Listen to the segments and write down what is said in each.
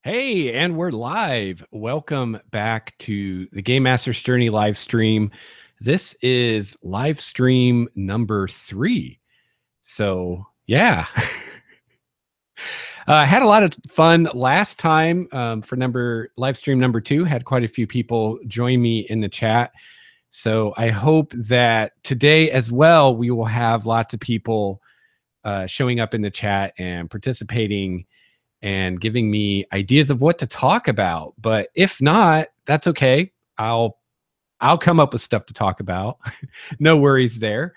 Hey, and we're live. Welcome back to the Game Master's Journey live stream. This is live stream number 3. So, yeah. I had a lot of fun last time for live stream number 2. Had quite a few people join me in the chat. So I hope that today as well, we will have lots of people showing up in the chat and participating and giving me ideas of what to talk about. But if not, that's okay. I'll come up with stuff to talk about. No worries there.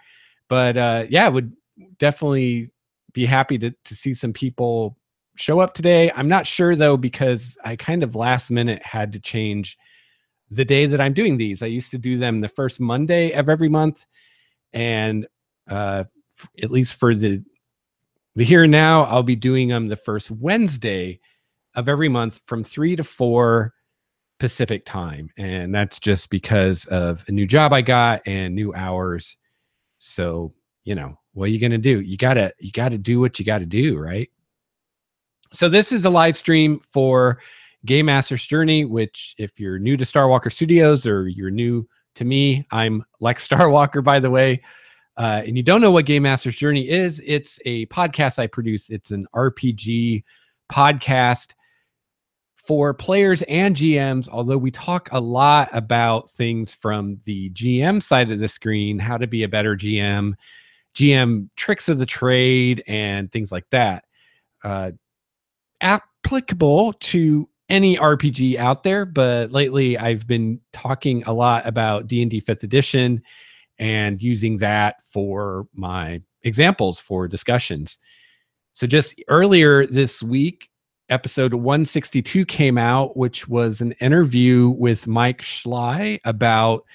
But yeah, would definitely be happy to see some people show up today. I'm not sure though, because I kind of last minute had to change the day that I'm doing these. I used to do them the first Monday of every month, and at least for the here and now, I'll be doing them the first Wednesday of every month from 3 to 4 Pacific time. And that's just because of a new job I got and new hours. So, what are you going to do? You got to do what you got to do, right? So this is a live stream for Game Master's Journey, which if you're new to Starwalker Studios or you're new to me, I'm Lex Starwalker, by the way. And you don't know what Game Master's Journey is, it's a podcast I produce. It's an RPG podcast for players and GMs, although we talk a lot about things from the GM side of the screen, how to be a better GM, GM tricks of the trade, and things like that. Applicable to any RPG out there, but lately I've been talking a lot about D&D 5th edition and using that for my examples for discussions. So just earlier this week, episode 162 came out, which was an interview with Mike Schley about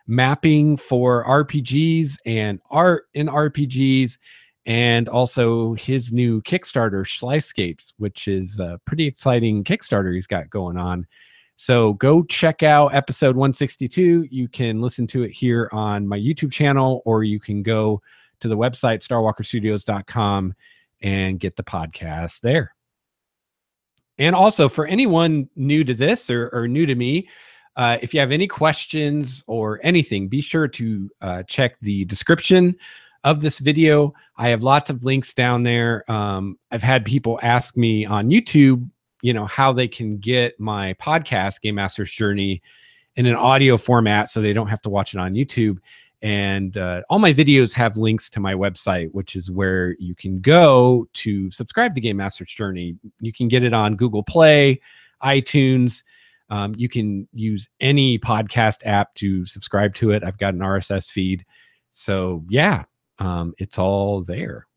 mapping for RPGs and art in RPGs, and also his new Kickstarter, Schlyscapes, which is a pretty exciting Kickstarter he's got going on. So go check out episode 162. You can listen to it here on my YouTube channel, or you can go to the website, starwalkerstudios.com, and get the podcast there. And also, for anyone new to this or new to me, if you have any questions or anything, be sure to check the description of this video. I have lots of links down there. I've had people ask me on YouTube, how they can get my podcast, Game Master's Journey, in an audio format so they don't have to watch it on YouTube. And all my videos have links to my website, which is where you can go to subscribe to Game Master's Journey. You can get it on Google Play, iTunes. You can use any podcast app to subscribe to it. I've got an RSS feed. So yeah, it's all there.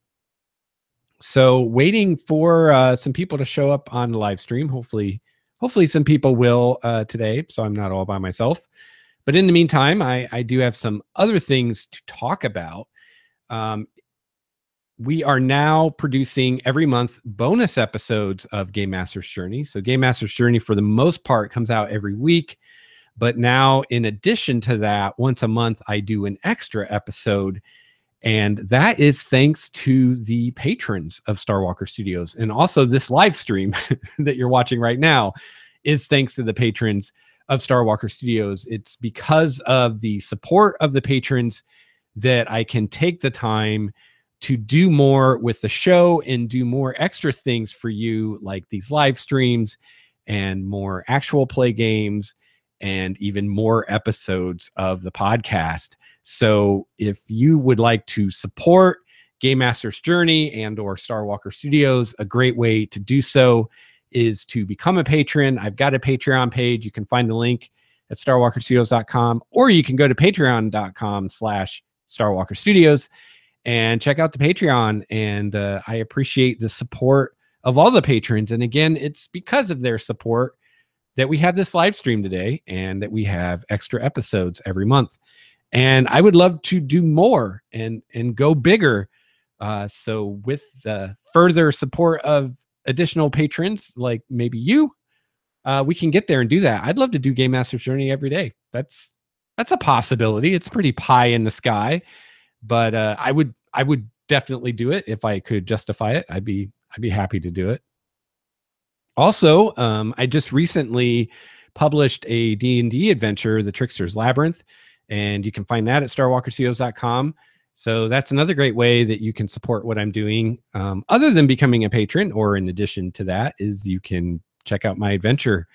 So waiting for some people to show up on the live stream. Hopefully some people will today, so I'm not all by myself. But in the meantime, I do have some other things to talk about. We are now producing every month bonus episodes of Game Master's Journey. So Game Master's Journey, for the most part, comes out every week. But now, in addition to that, once a month, I do an extra episode. And that is thanks to the patrons of Starwalker Studios. And also this live stream that you're watching right now is thanks to the patrons of Starwalker Studios. It's because of the support of the patrons that I can take the time to do more with the show and do more extra things for you, like these live streams and more actual play games and even more episodes of the podcast. So if you would like to support Game Master's Journey and or Starwalker Studios, a great way to do so is to become a patron. I've got a Patreon page. You can find the link at starwalkerstudios.com, or you can go to patreon.com/starwalkerstudios and check out the Patreon. And I appreciate the support of all the patrons. And again, it's because of their support that we have this live stream today and that we have extra episodes every month. And I would love to do more and go bigger. So with the further support of additional patrons, like maybe you, we can get there and do that. I'd love to do Game Master's Journey every day. That's a possibility. It's pretty pie in the sky, but I would definitely do it if I could justify it. I'd be happy to do it. Also, I just recently published a D&D adventure, The Trickster's Labyrinth, and you can find that at starwalkerstudios.com. So that's another great way that you can support what I'm doing. Other than becoming a patron, or in addition to that, is you can check out my adventure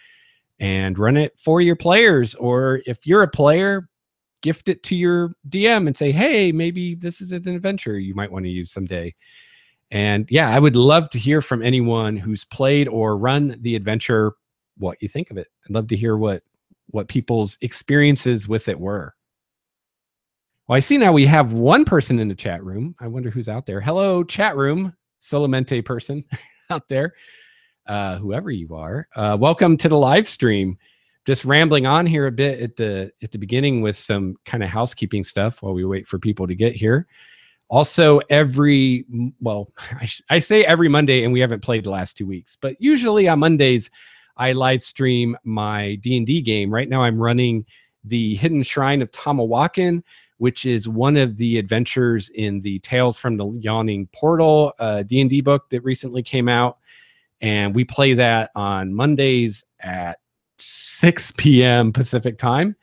and run it for your players. Or if you're a player, gift it to your DM and say, hey, maybe this is an adventure you might want to use someday. And yeah, I would love to hear from anyone who's played or run the adventure, what you think of it. I'd love to hear what people's experiences with it were. Well, I see now we have one person in the chat room. I wonder who's out there. Hello, chat room, Solamente person out there, whoever you are. Welcome to the live stream. Just rambling on here a bit at the beginning with some kind of housekeeping stuff while we wait for people to get here. Also, I say every Monday, and we haven't played the last 2 weeks, but usually on Mondays, I live stream my D&D game. Right now, I'm running the Hidden Shrine of Tamawakan, which is one of the adventures in the Tales from the Yawning Portal D&D book that recently came out. And we play that on Mondays at 6 p.m. Pacific time.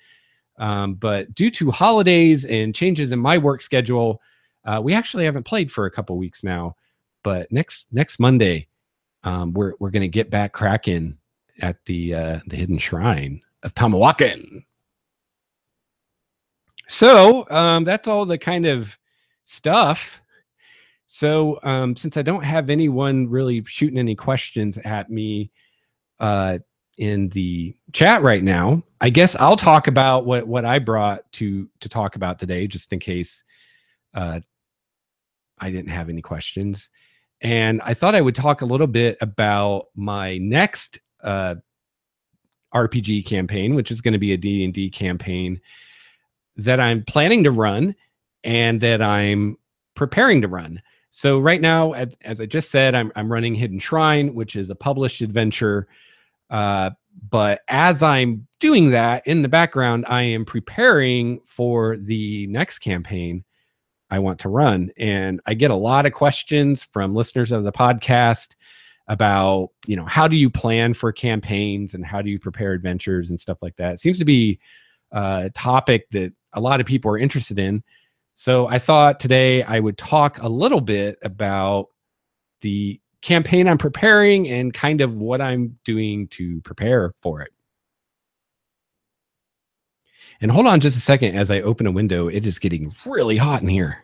But due to holidays and changes in my work schedule, we actually haven't played for a couple weeks now. But next Monday, we're going to get back cracking at the Hidden Shrine of Tamawakan. So that's all the kind of stuff. So since I don't have anyone really shooting any questions at me in the chat right now, I guess I'll talk about what I brought to talk about today, just in case I didn't have any questions. And I thought I would talk a little bit about my next RPG campaign, which is going to be a D&D campaign that I'm planning to run and that I'm preparing to run. So right now, as I just said, I'm running Hidden Shrine, which is a published adventure. But as I'm doing that in the background, I am preparing for the next campaign I want to run. And I get a lot of questions from listeners of the podcast about, how do you plan for campaigns and how do you prepare adventures and stuff like that. It seems to be a topic that a lot of people are interested in. So I thought today I would talk a little bit about the campaign I'm preparing and kind of what I'm doing to prepare for it. And hold on just a second as I open a window. It is getting really hot in here.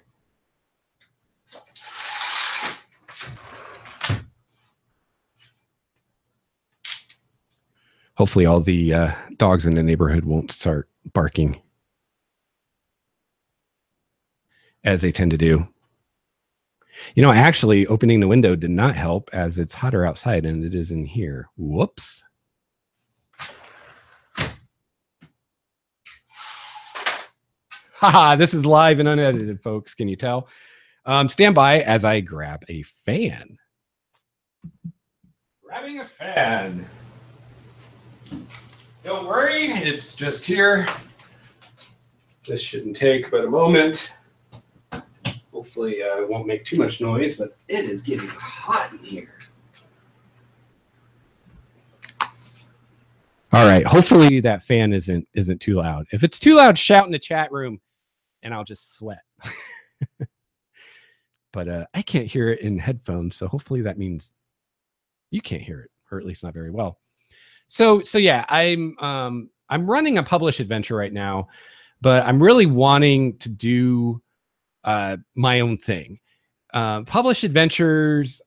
Hopefully all the dogs in the neighborhood won't start barking, as they tend to do. Actually opening the window did not help, as it's hotter outside than it is in here. Whoops. Haha, this is live and unedited, folks. Can you tell? Stand by as I grab a fan. Grabbing a fan. Don't worry, it's just here. This shouldn't take but a moment. Hopefully it won't make too much noise, but it is getting hot in here. All right, hopefully that fan isn't too loud. If it's too loud, shout in the chat room and I'll just sweat. But I can't hear it in headphones, so hopefully that means you can't hear it, or at least not very well. So yeah, I'm running a published adventure right now, but I'm really wanting to do my own thing. Published adventures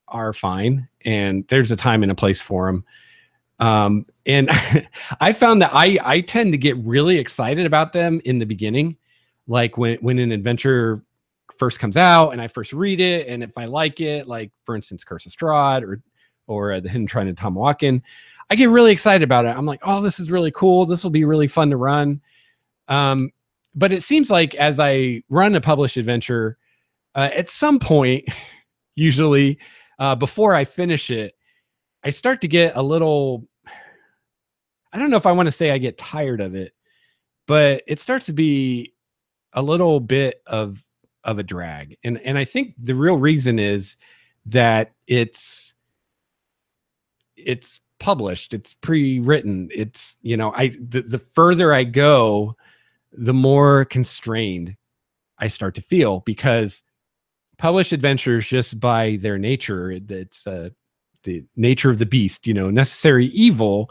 are fine, and there's a time and a place for them. And I found that I tend to get really excited about them in the beginning, like when an adventure first comes out and I first read it, and if I like it, like for instance, Curse of Strahd or the Hidden Shrine of Tamawakan, I get really excited about it. I'm like, oh, this is really cool. This will be really fun to run. But it seems like as I run a published adventure, at some point, usually before I finish it, I start to get a little, I don't know if I want to say I get tired of it, but it starts to be a little bit of a drag. And I think the real reason is that it's published, it's pre-written, it's, you know, the further I go, the more constrained I start to feel, because published adventures, just by their nature, it's the nature of the beast, you know, necessary evil.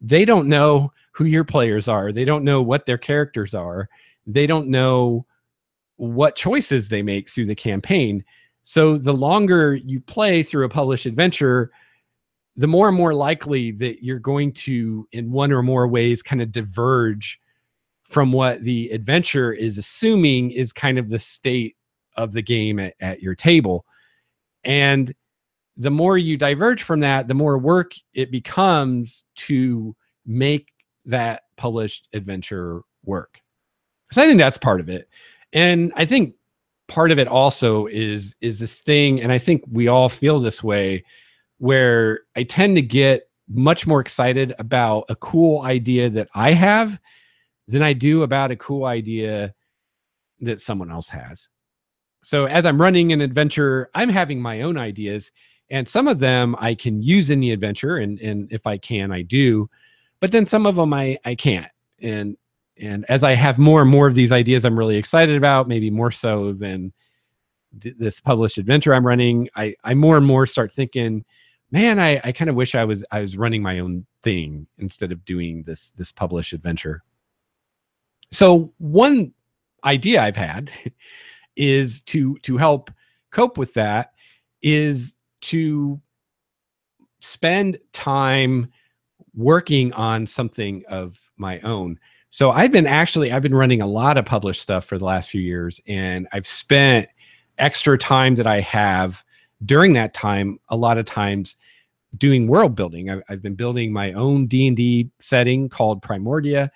They don't know who your players are. They don't know what their characters are. They don't know what choices they make through the campaign. So the longer you play through a published adventure, the more and more likely that you're going to, in one or more ways, kind of diverge from what the adventure is assuming is kind of the state of the game at your table. And the more you diverge from that, the more work it becomes to make that published adventure work. So I think that's part of it. And I think part of it also is this thing, and I think we all feel this way, where I tend to get much more excited about a cool idea that I have than I do about a cool idea that someone else has. So as I'm running an adventure, I'm having my own ideas, and some of them I can use in the adventure, and if I can, I do. But then some of them I can't. And as I have more and more of these ideas I'm really excited about, maybe more so than this published adventure I'm running, I more and more start thinking, man, I kind of wish I was running my own thing instead of doing this published adventure. So one idea I've had is to help cope with that, is to spend time working on something of my own. So I've been running a lot of published stuff for the last few years, and I've spent extra time that I have during that time, a lot of times, doing world building. I've been building my own D&D setting called Primordia.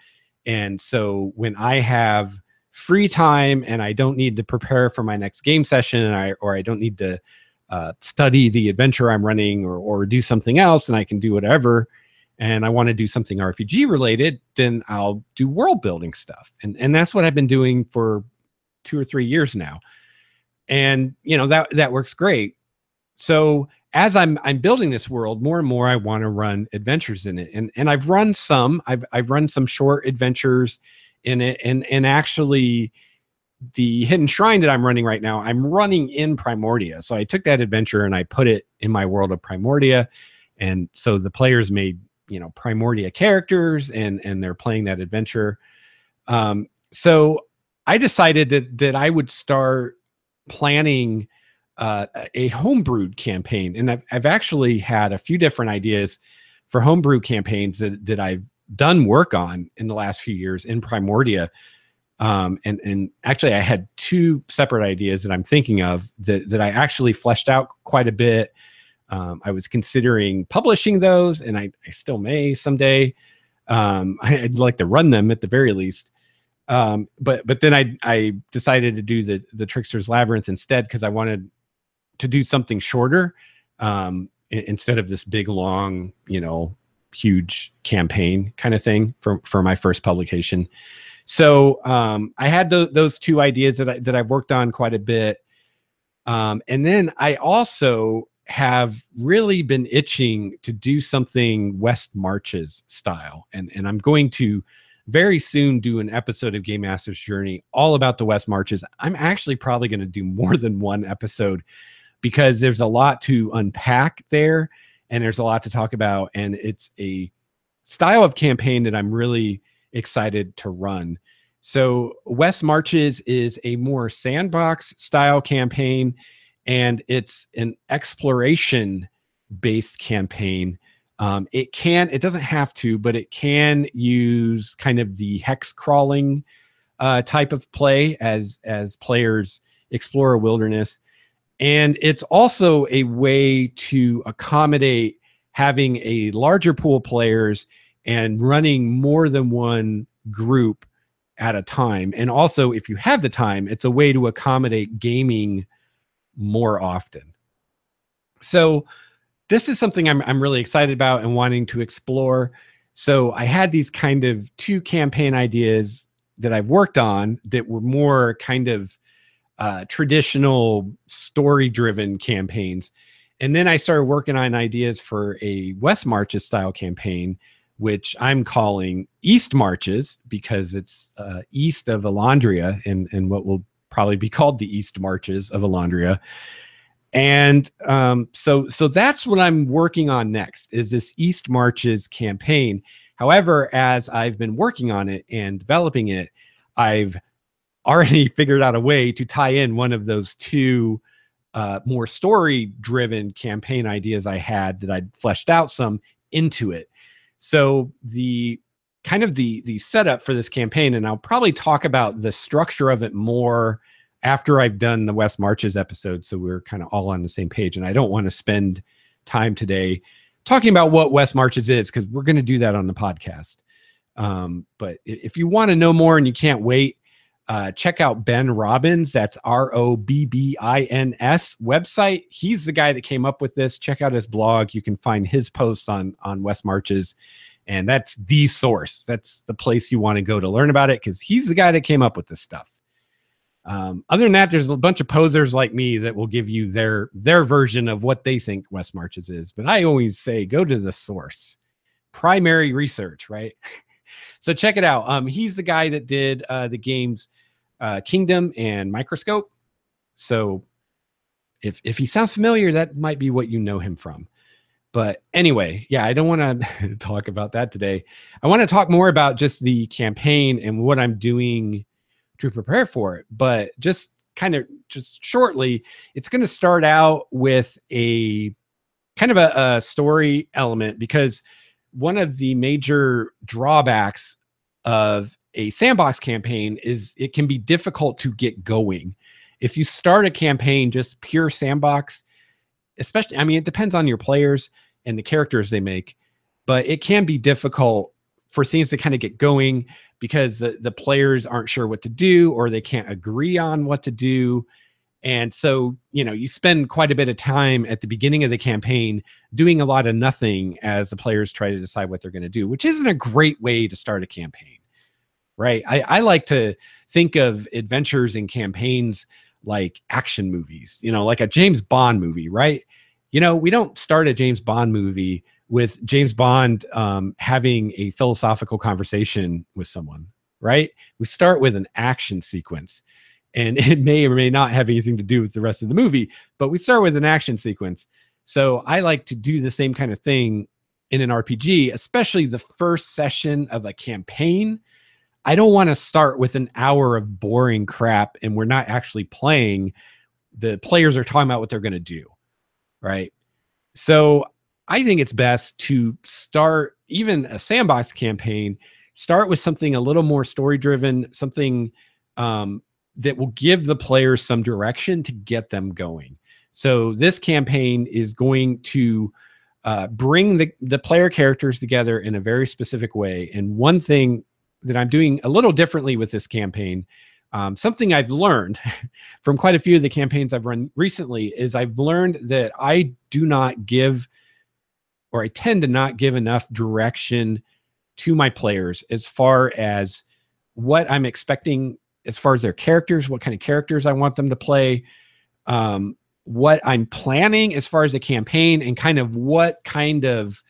And so when I have free time and I don't need to prepare for my next game session, and I don't need to study the adventure I'm running, or do something else, and I can do whatever, and I want to do something RPG related, then I'll do world building stuff. And that's what I've been doing for 2 or 3 years now. And, you know, that works great. So as I'm building this world, more and more I want to run adventures in it. And I've run some short adventures in it. And actually, the Hidden Shrine that I'm running right now, I'm running in Primordia. So I took that adventure and I put it in my world of Primordia. And so the players made, you know, Primordia characters, and they're playing that adventure. So I decided that I would start planning a homebrewed campaign. And I've actually had a few different ideas for homebrew campaigns that I've done work on in the last few years in Primordia. And actually I had 2 separate ideas that I'm thinking of that I actually fleshed out quite a bit. I was considering publishing those, and I still may someday. I'd like to run them at the very least. But then I decided to do the Trickster's Labyrinth instead, because I wanted to do something shorter, instead of this big, long, you know, huge campaign kind of thing for my first publication. So I had those 2 ideas that I've worked on quite a bit. And then I also have really been itching to do something West Marches style. And I'm going to very soon do an episode of Game Master's Journey all about the West Marches. I'm actually probably going to do more than one episode, because there's a lot to unpack there, and there's a lot to talk about. And it's a style of campaign that I'm really excited to run. So West Marches is a more sandbox style campaign, and it's an exploration based campaign. It doesn't have to, but it can use kind of the hex crawling type of play as players explore a wilderness. And it's also a way to accommodate having a larger pool of players and running more than one group at a time. And also, if you have the time, it's a way to accommodate gaming more often. So this is something I'm really excited about and wanting to explore. So I had these kind of 2 campaign ideas that I've worked on that were more kind of traditional story-driven campaigns. And then I started working on ideas for a West Marches style campaign, which I'm calling East Marches because it's east of Elandria and what will probably be called the East Marches of Elandria. And so that's what I'm working on next is this East Marches campaign. However, as I've been working on it and developing it, I've already figured out a way to tie in one of those two more story-driven campaign ideas I had that I'd fleshed out some into it. So the kind of the setup for this campaign, and I'll probably talk about the structure of it more after I've done the West Marches episode, so we're kind of all on the same page. And I don't want to spend time today talking about what West Marches is because we're going to do that on the podcast. But if you want to know more and you can't wait, check out Ben Robbins. That's Robbins website. He's the guy that came up with this. Check out his blog. You can find his posts on West Marches, and that's the source. That's the place you want to go to learn about it because he's the guy that came up with this stuff. Other than that, there's a bunch of posers like me that will give you their version of what they think West Marches is. But I always say, go to the source, primary research, right? So check it out. He's the guy that did the games Kingdom and Microscope. So if he sounds familiar, that might be what you know him from. But anyway, yeah, I don't want to talk about that today. I want to talk more about just the campaign and what I'm doing to prepare for it. But just shortly, it's going to start out with a kind of a story element because one of the major drawbacks of a sandbox campaign is it can be difficult to get going. If you start a campaign just pure sandbox, especially, I mean, it depends on your players and the characters they make, but it can be difficult for things to kind of get going because the players aren't sure what to do or they can't agree on what to do. And so, you spend quite a bit of time at the beginning of the campaign doing a lot of nothing as the players try to decide what they're going to do, which isn't a great way to start a campaign, right? I like to think of adventures and campaigns like action movies, like a James Bond movie, right? We don't start a James Bond movie with James Bond having a philosophical conversation with someone, right? We start with an action sequence. And it may or may not have anything to do with the rest of the movie, but we start with an action sequence. So I like to do the same kind of thing in an RPG, especially the first session of a campaign. I don't want to start with an hour of boring crap and we're not actually playing. The players are talking about what they're going to do, right? So I think it's best to start even a sandbox campaign, start with something a little more story-driven, something that will give the players some direction to get them going. So this campaign is going to bring the player characters together in a very specific way. And one thing that I'm doing a little differently with this campaign, something I've learned from quite a few of the campaigns I've run recently, is I've learned that I do not give, or I tend to not give enough direction to my players as far as what I'm expecting as far as their characters, what kind of characters I want them to play, what I'm planning as far as the campaign, and kind of what kind of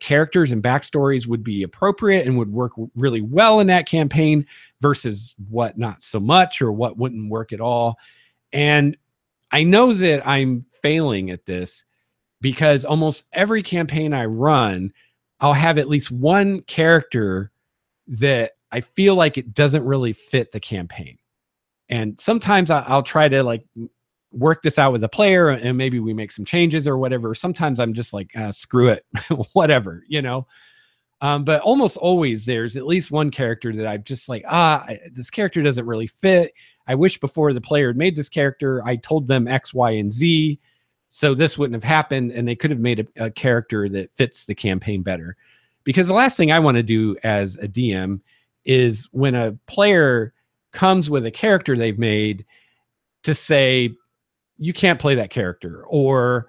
characters and backstories would be appropriate and would work really well in that campaign versus what not so much or what wouldn't work at all. And I know that I'm failing at this because almost every campaign I run, I'll have at least one character that I feel like it doesn't really fit the campaign. And sometimes I'll try to work this out with the player and maybe we make some changes or whatever. Sometimes I'm just like, screw it, whatever, but almost always there's at least one character that I'm just like, this character doesn't really fit. I wish before the player had made this character, I told them X, Y, and Z, so this wouldn't have happened. And they could have made a character that fits the campaign better. Because the last thing I want to do as a DM is when a player comes with a character they've made to say, you can't play that character, or,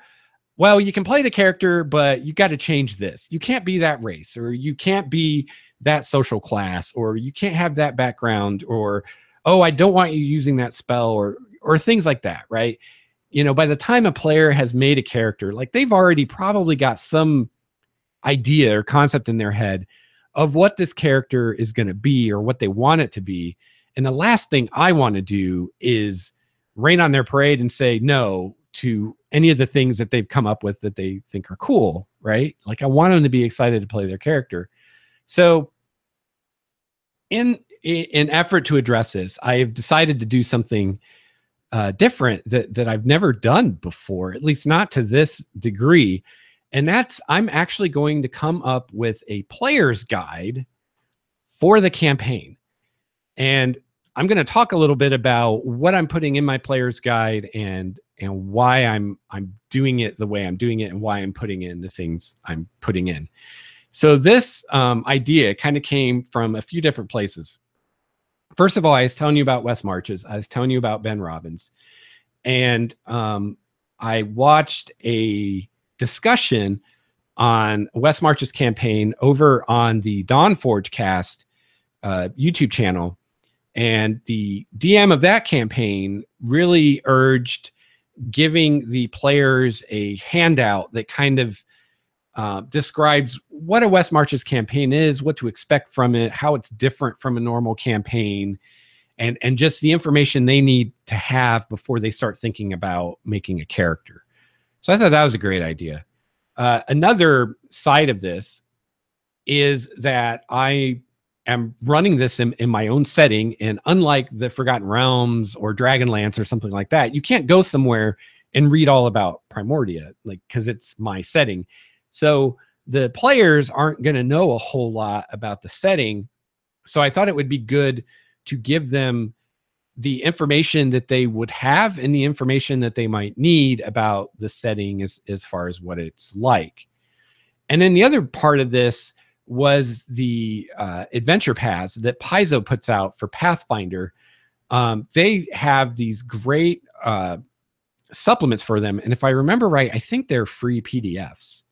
well, you can play the character, but you got to change this. You can't be that race, or you can't be that social class, or you can't have that background, or, oh, I don't want you using that spell, or things like that, right? you know, by the time a player has made a character, like they've already probably got some idea or concept in their head of what this character is going to be or what they want it to be. And the last thing I want to do is rain on their parade and say no to any of the things that they've come up with that they think are cool, right? Like I want them to be excited to play their character. So in an effort to address this, I have decided to do something different that I've never done before, at least not to this degree. And that's I'm actually going to come up with a player's guide for the campaign. And I'm going to talk a little bit about what I'm putting in my player's guide and why I'm doing it the way I'm doing it and why I'm putting in the things I'm putting in. So this idea kind of came from a few different places. First of all, I was telling you about Wes Marches. I was telling you about Ben Robbins. And I watched a discussion on Wes March's campaign over on the Dawnforge Cast YouTube channel. And the DM of that campaign really urged giving the players a handout that kind of describes what a Wes March's campaign is, what to expect from it, how it's different from a normal campaign, and just the information they need to have before they start thinking about making a character. So I thought that was a great idea. Another side of this is that I am running this in my own setting, and unlike the Forgotten Realms or Dragonlance or something like that, you can't go somewhere and read all about Primordia, like, because it's my setting. So the players aren't going to know a whole lot about the setting. So I thought it would be good to give them the information that they would have and the information that they might need about the setting as far as what it's like. And then the other part of this was the adventure paths that Paizo puts out for Pathfinder. They have these great supplements for them. And if I remember right, I think they're free PDFs.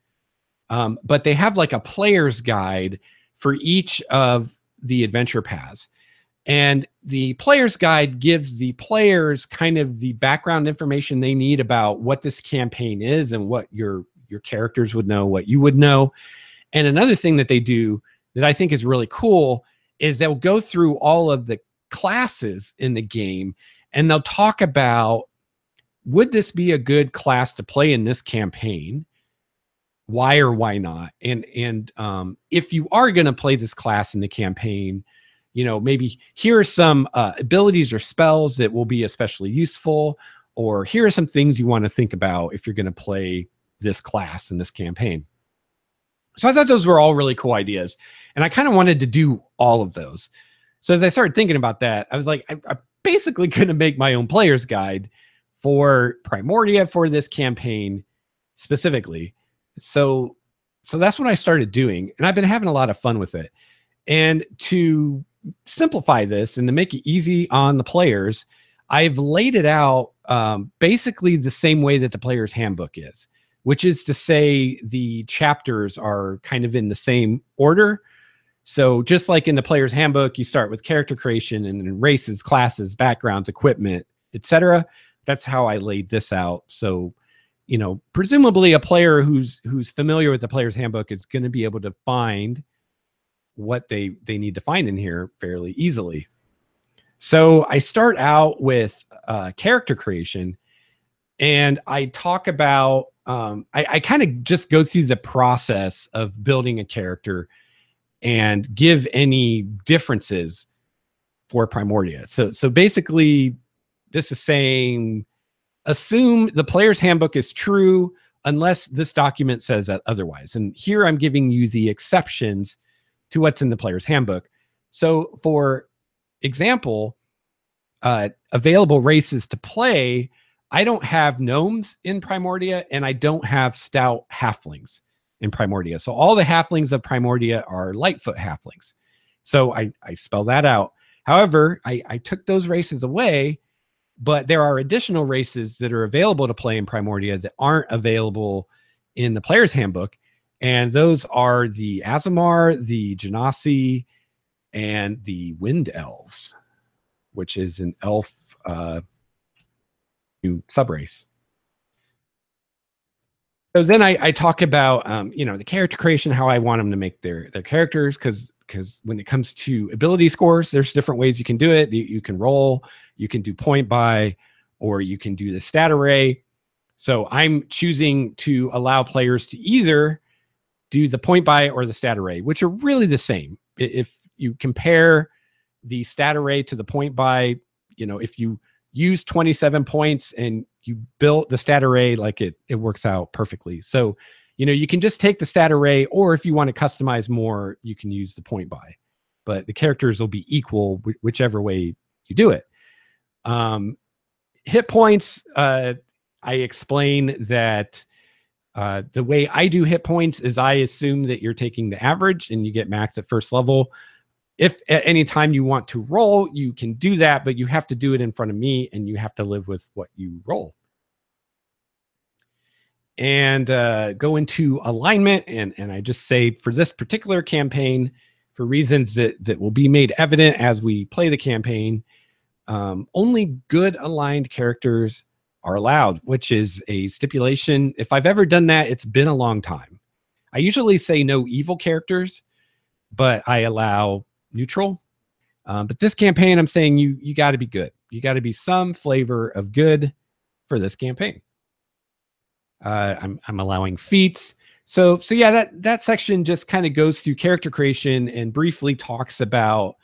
But they have like a player's guide for each of the adventure paths. And the player's guide gives the players kind of the background information they need about what this campaign is and what your characters would know, what you would know. And another thing that they do that I think is really cool is they'll go through all of the classes in the game and they'll talk about, would this be a good class to play in this campaign? Why or why not? And if you are going to play this class in the campaign, you know, maybe here are some abilities or spells that will be especially useful, or here are some things you want to think about if you're going to play this class in this campaign. So I thought those were all really cool ideas. And I kind of wanted to do all of those. So as I started thinking about that, I was like, I'm basically going to make my own player's guide for Primordia for this campaign specifically. So that's what I started doing. And I've been having a lot of fun with it. And to simplify this and to make it easy on the players, I've laid it out basically the same way that the player's handbook is, which is to say the chapters are kind of in the same order. So just like in the player's handbook, you start with character creation and then races, classes, backgrounds, equipment, etc. That's how I laid this out. So, you know, presumably a player who's familiar with the player's handbook is going to be able to find what they need to find in here fairly easily. So I start out with character creation, and I talk about I kind of just go through the process of building a character and give any differences for Primordia. So basically, this is saying assume the player's handbook is true unless this document says that otherwise. And here I'm giving you the exceptions to what's in the player's handbook. So for example, available races to play, I don't have gnomes in Primordia, and I don't have stout halflings in Primordia. So all the halflings of Primordia are Lightfoot halflings. So I spell that out. However, I took those races away, but there are additional races that are available to play in Primordia that aren't available in the player's handbook. And those are the Azamar, the Genasi, and the Wind Elves, which is an elf new subrace. So then I talk about, the character creation, how I want them to make their characters, because when it comes to ability scores, there's different ways you can do it. You can roll, you can do point buy, or you can do the stat array. So I'm choosing to allow players to either do the point buy or the stat array, which are really the same. If you compare the stat array to the point buy, if you use 27 points and you built the stat array, like it works out perfectly. So, you can just take the stat array, or if you want to customize more, you can use the point buy, but the characters will be equal whichever way you do it. Hit points, I explain that the way I do hit points is I assume that you're taking the average and you get max at first level. If at any time you want to roll, you can do that, but you have to do it in front of me and you have to live with what you roll. And go into alignment. And I just say, for this particular campaign, for reasons that will be made evident as we play the campaign, only good aligned characters are allowed, which is a stipulation. If I've ever done that, it's been a long time. I usually say no evil characters, but I allow neutral. But this campaign, I'm saying you got to be good. You got to be some flavor of good for this campaign. I'm allowing feats. So yeah, that section just kind of goes through character creation and briefly talks about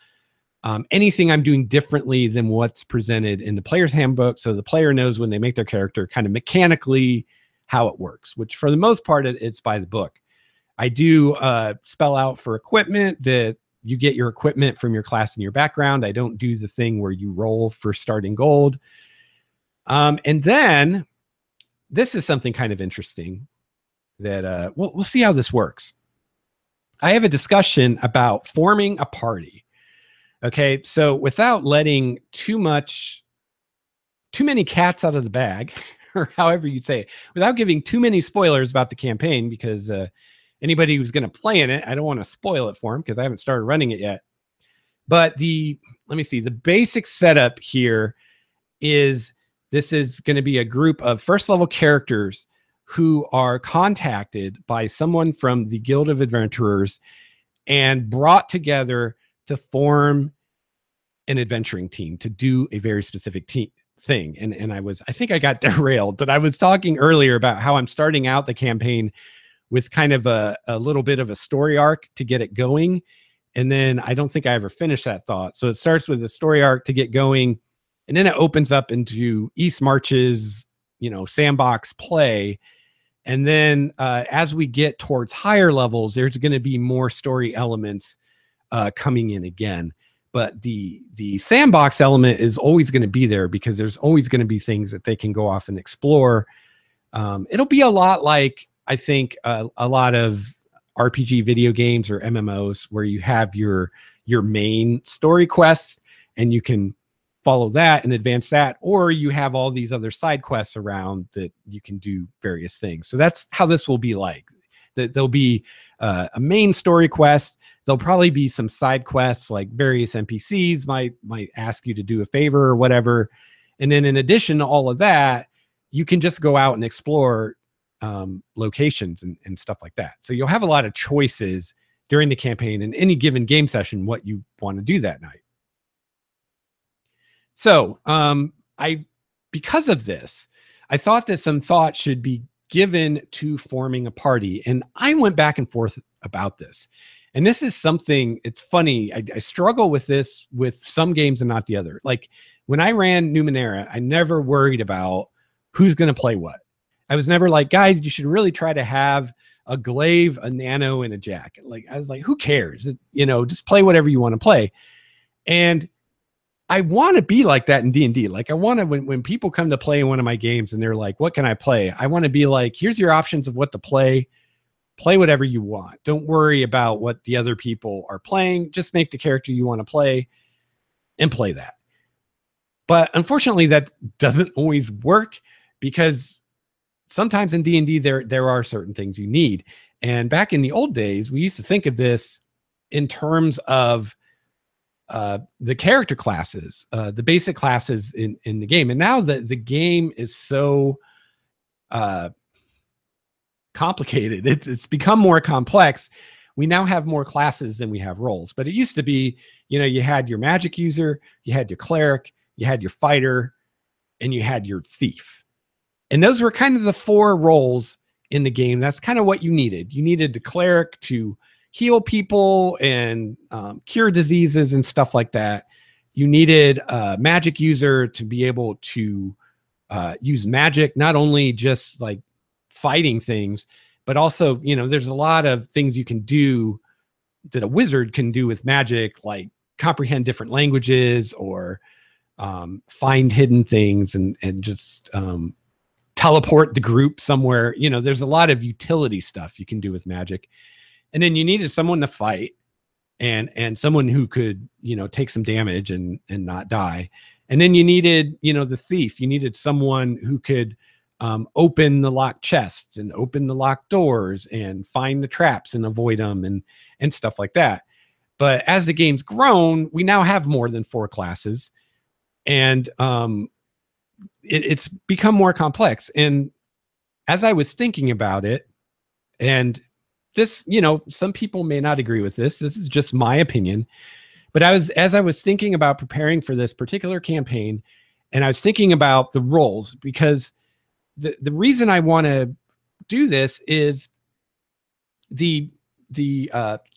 anything I'm doing differently than what's presented in the player's handbook, so the player knows when they make their character kind of mechanically how it works, which for the most part, it's by the book. I do spell out for equipment that you get your equipment from your class and your background. I don't do the thing where you roll for starting gold. And then this is something kind of interesting that we'll see how this works. I have a discussion about forming a party. Okay, so without letting too many cats out of the bag, or however you say it, without giving too many spoilers about the campaign, because anybody who's going to play in it, I don't want to spoil it for them because I haven't started running it yet. But the basic setup here is this is going to be a group of first level characters who are contacted by someone from the Guild of Adventurers and brought together to form an adventuring team to do a very specific thing. And I think I got derailed, but I was talking earlier about how I'm starting out the campaign with kind of a little bit of a story arc to get it going. And then I don't think I ever finished that thought. So it starts with a story arc to get going. And then it opens up into East March's, sandbox play. And then as we get towards higher levels, there's going to be more story elements coming in again. But the sandbox element is always going to be there because there's always going to be things that they can go off and explore. It'll be a lot like, I think, a lot of RPG video games or MMOs where you have your main story quests and you can follow that and advance that, or you have all these other side quests around that you can do various things. So that's how this will be like. There'll be a main story quest. There'll probably be some side quests, like various NPCs might ask you to do a favor or whatever. And then in addition to all of that, you can just go out and explore locations and stuff like that. So you'll have a lot of choices during the campaign in any given game session, what you want to do that night. So because of this, I thought that some thought should be given to forming a party. And I went back and forth about this. And this is something, it's funny. I struggle with this with some games and not the other. Like when I ran Numenera, I never worried about who's going to play what. I was never like, guys, you should really try to have a glaive, a nano, and a jack. Like, I was like, who cares? Just play whatever you want to play. And I want to be like that in D&D. Like I want to, when people come to play one of my games and they're like, what can I play? I want to be like, here's your options of what to play. Play whatever you want. Don't worry about what the other people are playing. Just make the character you want to play and play that. But unfortunately, that doesn't always work because sometimes in D&D, there are certain things you need. And back in the old days, we used to think of this in terms of the character classes, the basic classes in the game. And now the game is so complicated. It's become more complex. We now have more classes than we have roles, but it used to be, you had your magic user, you had your cleric, you had your fighter, and you had your thief. And those were kind of the 4 roles in the game. That's kind of what you needed. You needed the cleric to heal people and cure diseases and stuff like that. You needed a magic user to be able to use magic, not only just like fighting things, but also, there's a lot of things you can do that a wizard can do with magic, like comprehend different languages or find hidden things and just teleport the group somewhere. There's a lot of utility stuff you can do with magic. And then you needed someone to fight and someone who could, take some damage and not die. And then you needed, the thief. You needed someone who could open the locked chests and open the locked doors and find the traps and avoid them and stuff like that. But as the game's grown, we now have more than 4 classes, and it's become more complex. And as I was thinking about it, and this, some people may not agree with this. This is just my opinion. But as I was thinking about preparing for this particular campaign, and I was thinking about the roles, because the reason I want to do this is the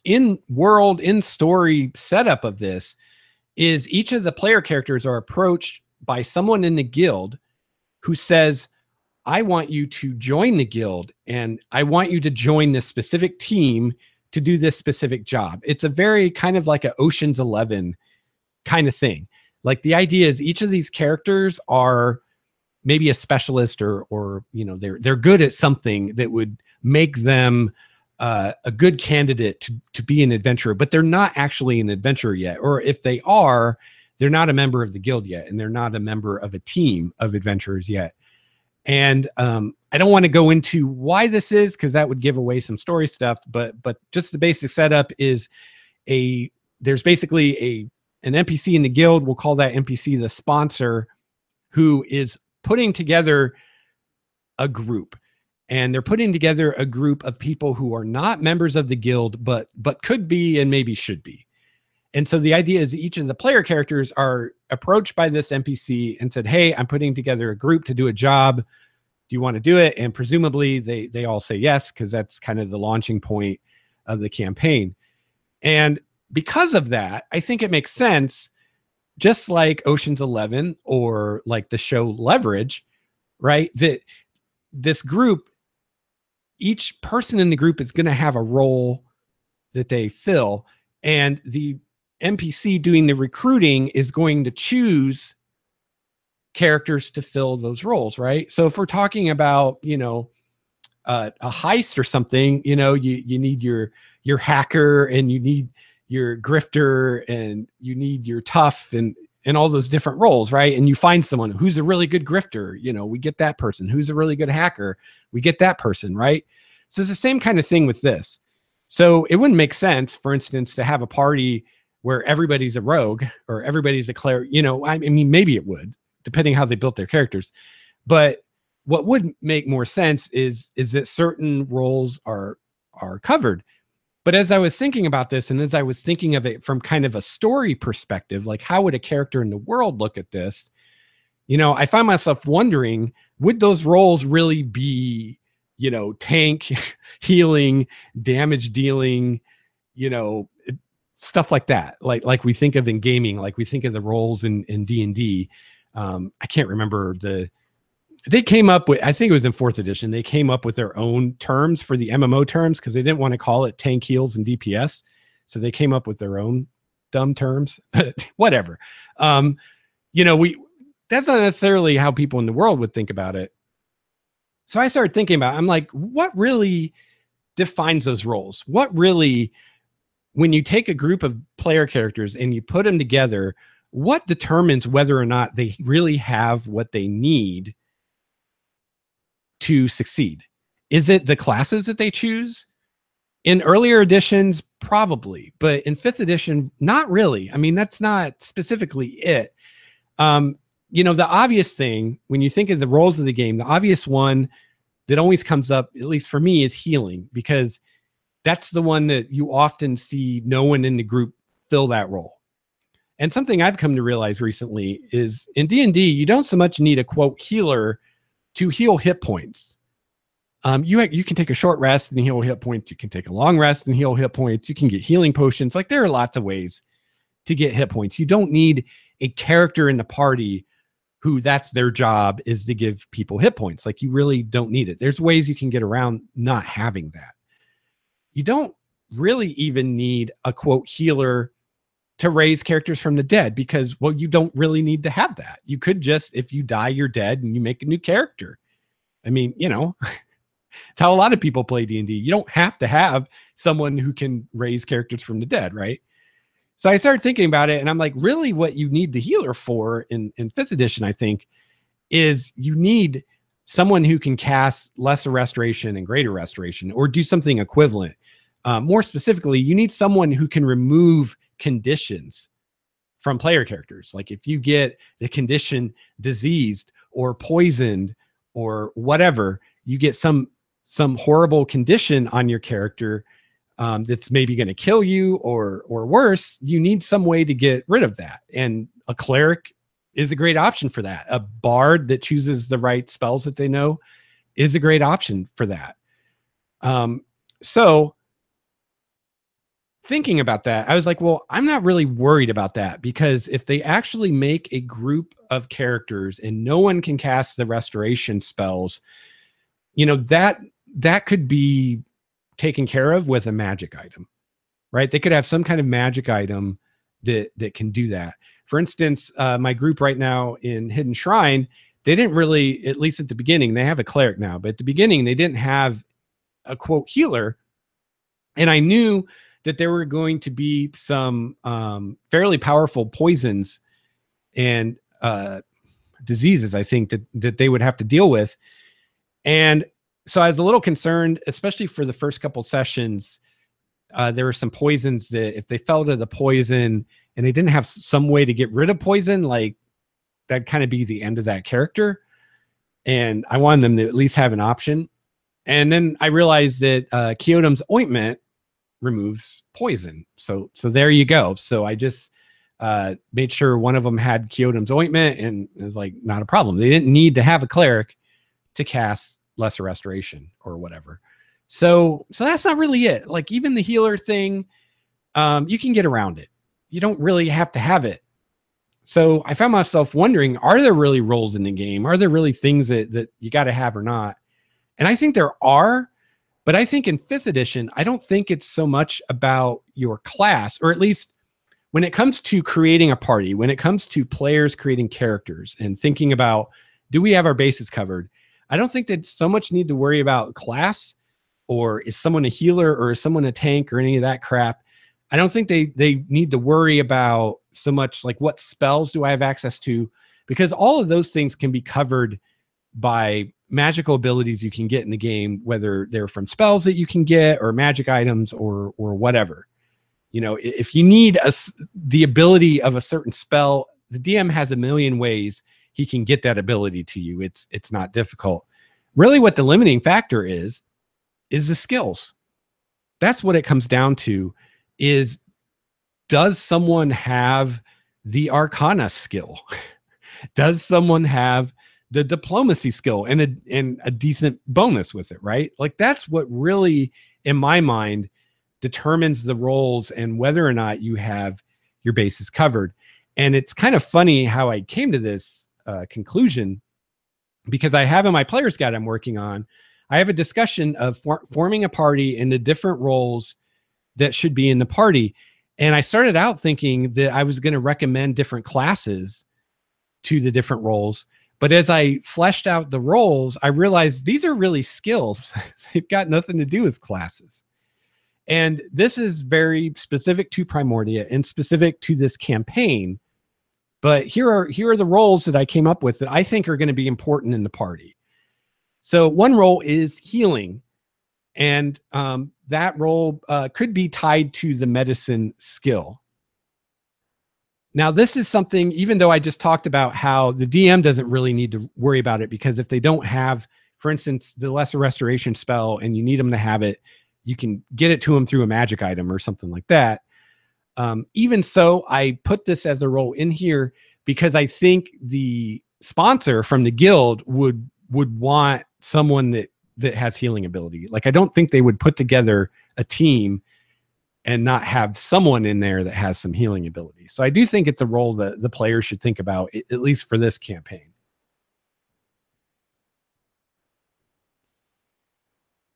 in-world, in-story setup of this is each of the player characters are approached by someone in the guild who says, I want you to join the guild, and I want you to join this specific team to do this specific job. It's a very kind of like an Ocean's 11 kind of thing. Like the idea is each of these characters are maybe a specialist or they're good at something that would make them a good candidate to be an adventurer, but they're not actually an adventurer yet. Or if they are, they're not a member of the guild yet, and they're not a member of a team of adventurers yet. And I don't want to go into why this is, because that would give away some story stuff. But just the basic setup is there's basically an NPC in the guild. We'll call that NPC the sponsor, who is putting together a group. And they're putting together a group of people who are not members of the guild, but could be and maybe should be. And so the idea is each of the player characters are approached by this NPC and said, hey, I'm putting together a group to do a job. Do you want to do it? And presumably they all say yes, because that's kind of the launching point of the campaign. And because of that, I think it makes sense, just like Ocean's 11 or like the show Leverage, right? That this group, each person in the group is going to have a role that they fill. And the NPC doing the recruiting is going to choose characters to fill those roles, right? So if we're talking about, a heist or something, you need your hacker, and you need your grifter, and you need your tough, and all those different roles, right? And you find someone who's a really good grifter, we get that person. Who's a really good hacker, we get that person, right? So it's the same kind of thing with this. So it wouldn't make sense, for instance, to have a party where everybody's a rogue or everybody's a cleric. I mean, maybe it would, depending how they built their characters. But what would make more sense is that certain roles are covered. But as I was thinking about this, and as I was thinking of it from kind of a story perspective, like how would a character in the world look at this? I find myself wondering, would those roles really be, tank, healing, damage dealing, stuff like that, like we think of in gaming, like we think of the roles in D&D. I can't remember they came up with, I think it was in 4th edition, they came up with their own terms for the MMO terms, because they didn't want to call it tank, heals, and DPS. So they came up with their own dumb terms, but whatever. That's not necessarily how people in the world would think about it. So I started thinking about, I'm like, what really defines those roles? What really, when you take a group of player characters and you put them together, what determines whether or not they really have what they need to succeed? Is it the classes that they choose? In earlier editions, probably, but in 5th edition, not really. I mean, that's not specifically it. The obvious thing, when you think of the roles of the game, the obvious one that always comes up, at least for me, is healing, because that's the one that you often see no one in the group fill that role. And something I've come to realize recently is in D&D, you don't so much need a quote healer to heal hit points. You can take a short rest and heal hit points. You can take a long rest and heal hit points. You can get healing potions. Like, there are lots of ways to get hit points. You don't need a character in the party who that's their job, is to give people hit points. Like, you really don't need it. There's ways you can get around not having that. You don't really even need a quote healer to raise characters from the dead, because, well, you don't really need to have that. You could just, if you die, you're dead and you make a new character. I mean, you know, it's how a lot of people play D&D. You don't have to have someone who can raise characters from the dead, right? So I started thinking about it, and I'm like, really what you need the healer for in 5th edition, I think, is you need someone who can cast lesser restoration and greater restoration, or do something equivalent. More specifically, you need someone who can remove conditions from player characters. Like, if you get the condition diseased or poisoned or whatever, you get some horrible condition on your character that's maybe going to kill you, or worse, you need some way to get rid of that. And a cleric is a great option for that. A bard that chooses the right spells that they know is a great option for that. So thinking about that, I was like, well, I'm not really worried about that, because if they actually make a group of characters and no one can cast the restoration spells, you know, that could be taken care of with a magic item, right? They could have some kind of magic item that can do that. For instance, my group right now in Hidden Shrine, they didn't really, at least at the beginning, they have a cleric now, but at the beginning they didn't have a quote healer. And I knew that there were going to be some fairly powerful poisons and diseases, I think, that they would have to deal with. And so I was a little concerned, especially for the first couple sessions. There were some poisons that if they fell to the poison and they didn't have some way to get rid of poison, like, that'd kind of be the end of that character. And I wanted them to at least have an option. And then I realized that Kyodom's ointment removes poison. So there you go. So I just made sure one of them had Kyodom's ointment, and it was like, not a problem. They didn't need to have a cleric to cast lesser restoration or whatever. So that's not really it. Like, even the healer thing, you can get around it. You don't really have to have it. So I found myself wondering, are there really roles in the game? Are there really things that you got to have or not? And I think there are, but I think in 5th edition, I don't think it's so much about your class, or at least when it comes to creating a party, when it comes to players creating characters and thinking about, do we have our bases covered? I don't think they so much need to worry about class, or is someone a healer, or is someone a tank, or any of that crap. I don't think they need to worry about so much like, what spells do I have access to? Because all of those things can be covered by magical abilities you can get in the game, whether they're from spells that you can get, or magic items, or whatever. You know, if you need the ability of a certain spell, the DM has a million ways he can get that ability to you. It's not difficult. Really, what the limiting factor is the skills. That's what it comes down to, is, does someone have the Arcana skill? Does someone have the diplomacy skill and a decent bonus with it, right? Like, that's what really, in my mind, determines the roles and whether or not you have your bases covered. And it's kind of funny how I came to this conclusion, because I have in my player's guide I'm working on, I have a discussion of forming a party and the different roles that should be in the party. And I started out thinking that I was going to recommend different classes to the different roles. But as I fleshed out the roles, I realized these are really skills. They've got nothing to do with classes. And this is very specific to Primordia and specific to this campaign. But here are the roles that I came up with that I think are going to be important in the party. So one role is healing. And that role could be tied to the medicine skill. Now, this is something, even though I just talked about how the DM doesn't really need to worry about it, because if they don't have for instance, the lesser restoration spell, and you need them to have it, you can get it to them through a magic item or something like that. Even so, I put this as a role in here because I think the sponsor from the guild would want someone that has healing ability. Like, I don't think they would put together a team and not have someone in there that has some healing ability. So I do think it's a role that the players should think about, at least for this campaign.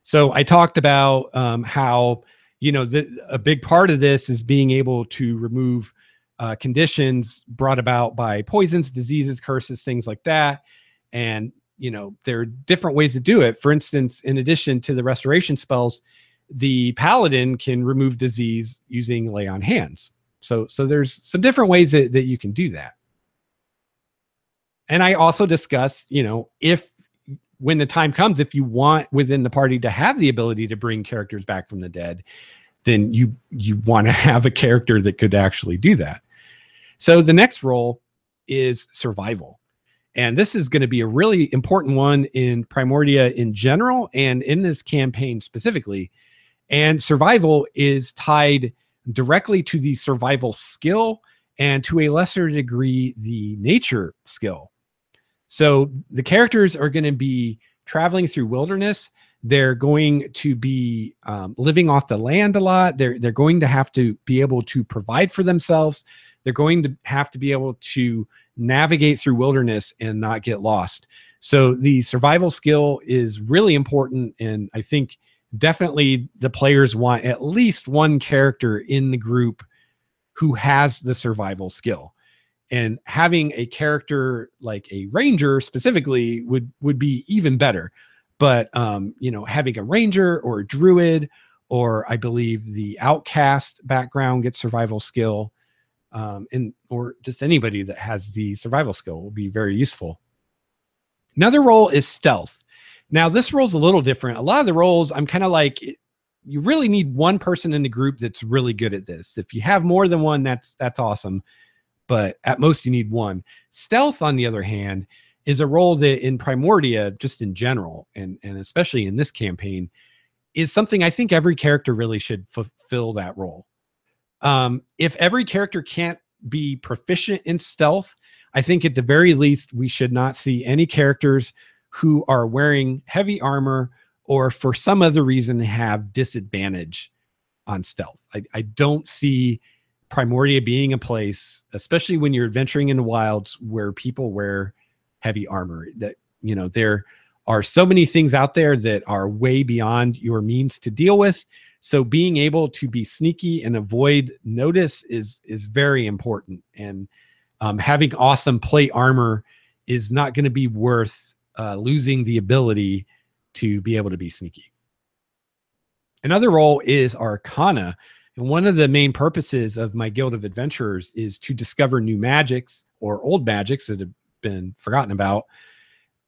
So I talked about how, you know, a big part of this is being able to remove conditions brought about by poisons, diseases, curses, things like that. And, you know, there are different ways to do it. For instance, in addition to the restoration spells, the paladin can remove disease using lay on hands. So there's some different ways that you can do that. And I also discussed, you know, when the time comes, if you want within the party to have the ability to bring characters back from the dead, then you want to have a character that could actually do that. So the next role is survival. And this is going to be a really important one in Primordia in general and in this campaign specifically. And survival is tied directly to the survival skill and to a lesser degree, the nature skill. So the characters are going to be traveling through wilderness. They're going to be living off the land a lot. They're going to have to be able to provide for themselves. They're going to have to be able to navigate through wilderness and not get lost. So the survival skill is really important. And I think definitely the players want at least one character in the group who has the survival skill. And having a character like a ranger specifically would be even better. But you know, having a ranger or a druid, or I believe the outcast background gets survival skill, or just anybody that has the survival skill will be very useful. Another role is stealth. Now, this role is a little different. A lot of the roles, I'm kind of like, you really need one person in the group that's really good at this. If you have more than one, that's awesome. But at most you need one. Stealth, on the other hand, is a role that in Primordia, just in general, and especially in this campaign, is something I think every character really should fulfill that role. If every character can't be proficient in stealth, I think at the very least, we should not see any characters who are wearing heavy armor or for some other reason have disadvantage on stealth. I don't see Primordia being a place, especially when you're adventuring in the wilds, where people wear heavy armor. That, you know, there are so many things out there that are way beyond your means to deal with. So being able to be sneaky and avoid notice is very important. And having awesome plate armor is not going to be worth losing the ability to be able to be sneaky. Another role is Arcana. And one of the main purposes of my Guild of Adventurers is to discover new magics or old magics that have been forgotten about,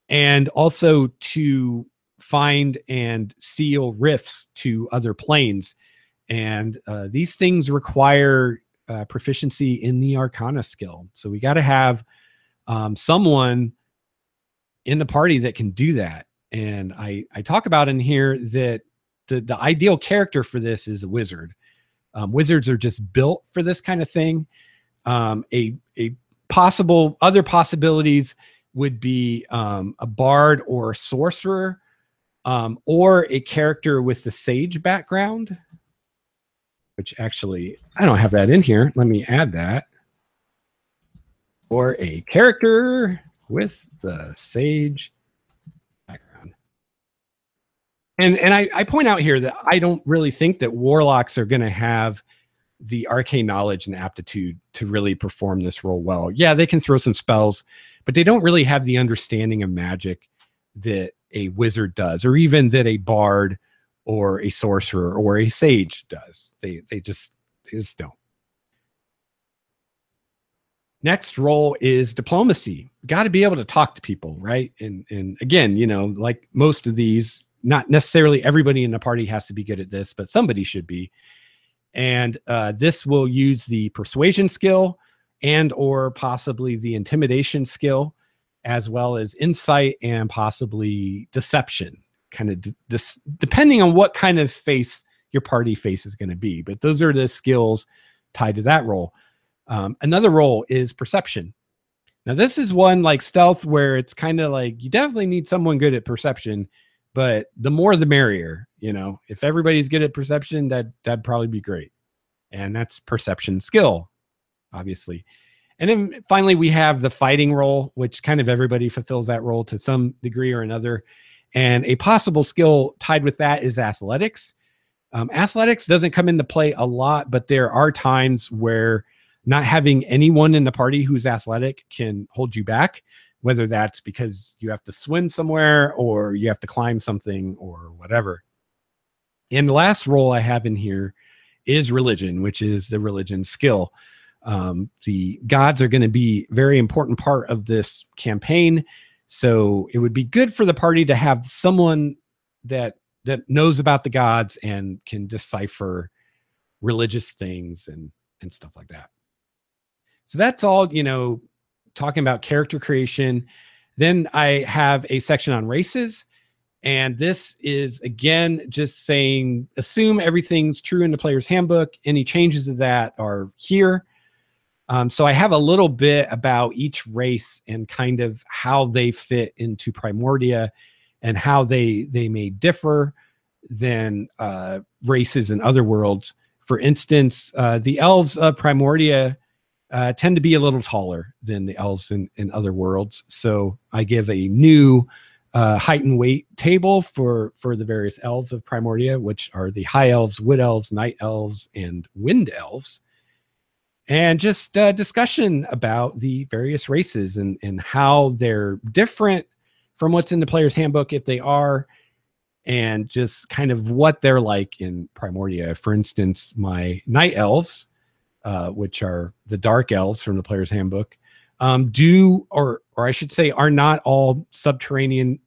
and also to find and seal rifts to other planes. And these things require proficiency in the Arcana skill. So we got to have someone in the party that can do that. And I talk about in here that the ideal character for this is a wizard. Wizards are just built for this kind of thing. A possible other possibilities would be a bard or a sorcerer, or a character with the sage background, which actually I don't have that in here. Let me add that. Or a character with the sage background. And I point out here that I don't really think that warlocks are going to have the arcane knowledge and aptitude to really perform this role well. Yeah, they can throw some spells, but they don't really have the understanding of magic that a wizard does, or even that a bard or a sorcerer or a sage does. They just don't. Next role is diplomacy. Got to be able to talk to people, right? And again, you know, like most of these, not necessarily everybody in the party has to be good at this, but somebody should be. And this will use the persuasion skill and or possibly the intimidation skill. as well as insight and possibly deception, kind of depending on what kind of face your party face is going to be. But those are the skills tied to that role. Another role is perception. Now, this is one like stealth where it's kind of like you definitely need someone good at perception, but the more the merrier. You know, if everybody's good at perception, that'd probably be great. And that's perception skill, obviously. And then finally, we have the fighting role, which kind of everybody fulfills that role to some degree or another. And a possible skill tied with that is athletics. Athletics doesn't come into play a lot, but there are times where not having anyone in the party who's athletic can hold you back, whether that's because you have to swim somewhere or you have to climb something or whatever. And the last role I have in here is religion, which is the religion skill. The gods are going to be a very important part of this campaign. So it would be good for the party to have someone that knows about the gods and can decipher religious things and stuff like that. So that's all, you know, talking about character creation. Then I have a section on races. And this is, again, just saying, assume everything's true in the player's handbook. Any changes to that are here. So I have a little bit about each race and kind of how they fit into Primordia and how they may differ than races in other worlds. For instance, the elves of Primordia tend to be a little taller than the elves in other worlds. So I give a new height and weight table for the various elves of Primordia, which are the high elves, wood elves, night elves, and wind elves. And just discussion about the various races and how they're different from what's in the player's handbook, if they are, and just kind of what they're like in Primordia. For instance, my night elves, which are the dark elves from the player's handbook, or I should say, are not all subterranean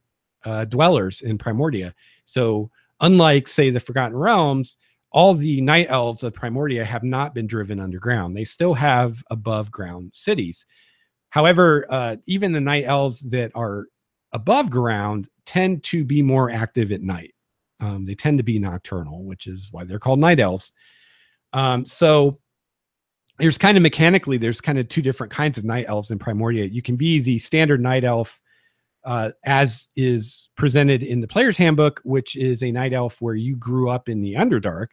dwellers in Primordia. So unlike, say, the Forgotten Realms, all the night elves of Primordia have not been driven underground. They still have above ground cities. However, even the night elves that are above ground tend to be more active at night. They tend to be nocturnal, which is why they're called night elves. So there's kind of mechanically, there's kind of two different kinds of night elves in Primordia. You can be the standard night elf as is presented in the player's handbook, which is a night elf where you grew up in the Underdark,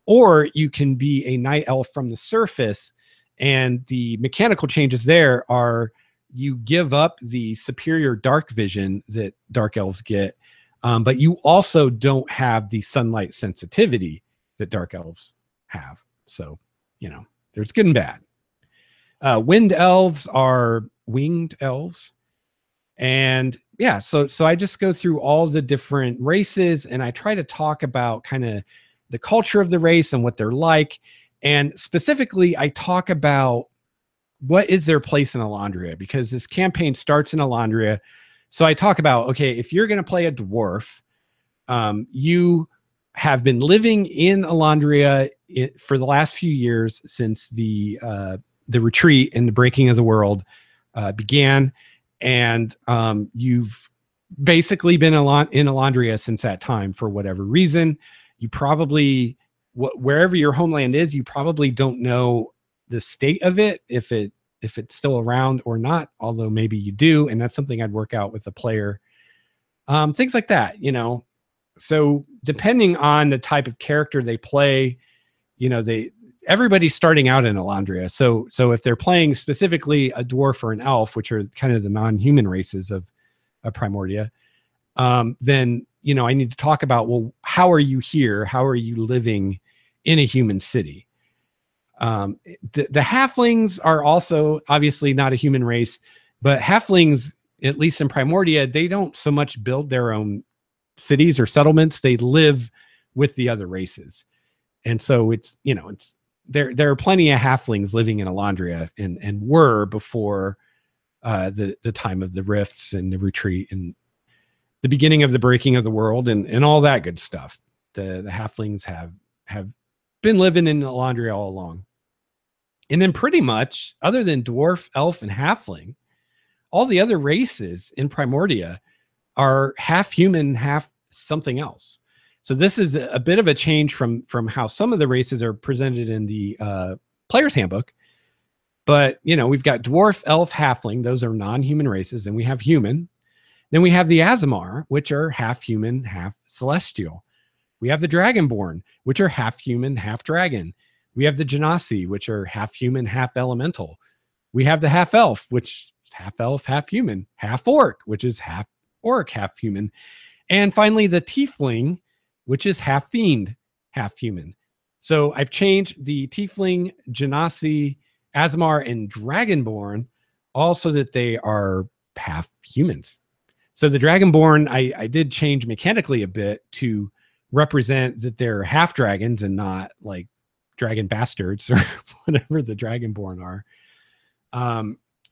or you can be a night elf from the surface. And the mechanical changes there are you give up the superior dark vision that dark elves get, but you also don't have the sunlight sensitivity that dark elves have. So, you know, there's good and bad. Wind elves are winged elves. And yeah, so I just go through all the different races and I try to talk about kind of the culture of the race and what they're like. And specifically, I talk about what is their place in Elandria, because this campaign starts in Elandria. So I talk about, okay, if you're going to play a dwarf, you have been living in Elandria for the last few years since the retreat and the breaking of the world began. And you've basically been in Elandria since that time for whatever reason. You probably, wherever your homeland is, you probably don't know the state of it, if it's still around or not, although maybe you do. And that's something I'd work out with the player. Things like that, you know. So depending on the type of character they play, you know, everybody's starting out in Elandria. So if they're playing specifically a dwarf or an elf, which are kind of the non-human races of Primordia, then, you know, I need to talk about, well, how are you here? How are you living in a human city? The halflings are also obviously not a human race, but halflings, at least in Primordia, they don't so much build their own cities or settlements. They live with the other races. And so it's, you know, it's, there are plenty of halflings living in Elandria and were before the time of the rifts and the retreat and the beginning of the breaking of the world and all that good stuff. The halflings have been living in Elandria all along. And then pretty much, other than dwarf, elf, and halfling, all the other races in Primordia are half human, half something else. So this is a bit of a change from how some of the races are presented in the player's handbook. But, you know, we've got dwarf, elf, halfling. Those are non-human races. And we have human. Then we have the Aasimar, which are half human, half celestial. We have the Dragonborn, which are half human, half dragon. We have the Genasi, which are half human, half elemental. We have the half elf, which is half elf, half human, half orc, which is half orc, half human. And finally, the Tiefling, which is half fiend, half human. So I've changed the Tiefling, Genasi, Aasimar, and Dragonborn all so that they are half humans. So the Dragonborn, I did change mechanically a bit to represent that they're half dragons and not like dragon bastards or whatever the Dragonborn are.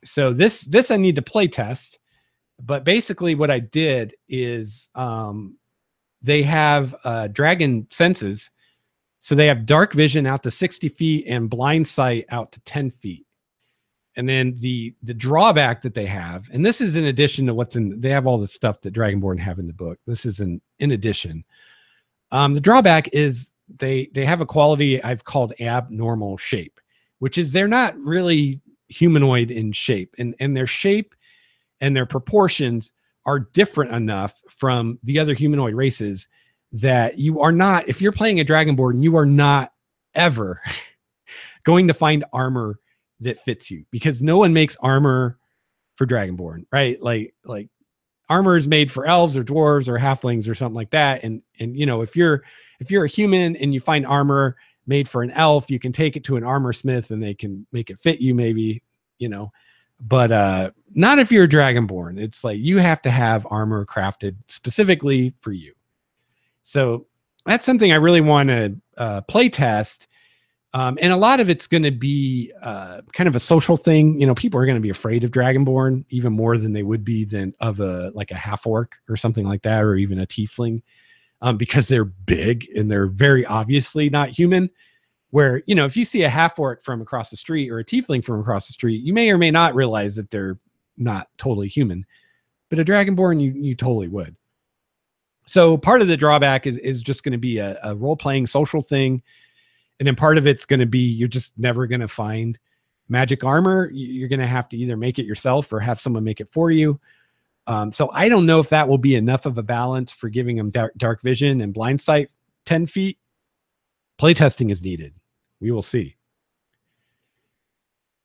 So this I need to play test. But basically what I did is they have dragon senses. So they have dark vision out to 60 feet and blind sight out to 10 feet. And then the drawback that they have, and this is in addition to what's in, they have all the stuff that Dragonborn have in the book. This is in addition. The drawback is they have a quality I've called abnormal shape, which is they're not really humanoid in shape, and their shape and their proportions are different enough from the other humanoid races that you are not, if you're playing a Dragonborn, you are not ever going to find armor that fits you, because no one makes armor for Dragonborn, right? Like armor is made for elves or dwarves or halflings or something like that. And you know, if you're a human and you find armor made for an elf, you can take it to an armor smith and they can make it fit you, maybe, you know, but not if you're a Dragonborn. It's like you have to have armor crafted specifically for you. So that's something I really want to play test. And a lot of it's going to be kind of a social thing. You know, people are going to be afraid of Dragonborn even more than they would be than of a half orc or something like that, or even a tiefling, because they're big and they're very obviously not human. Where, you know, if you see a half orc from across the street or a tiefling from across the street, you may or may not realize that they're not totally human. But a Dragonborn, you totally would. So part of the drawback is just going to be a role-playing social thing. And then part of it's going to be you're just never going to find magic armor. You're going to have to either make it yourself or have someone make it for you. So I don't know if that will be enough of a balance for giving them dark vision and blind sight 10 feet. Playtesting is needed. We will see.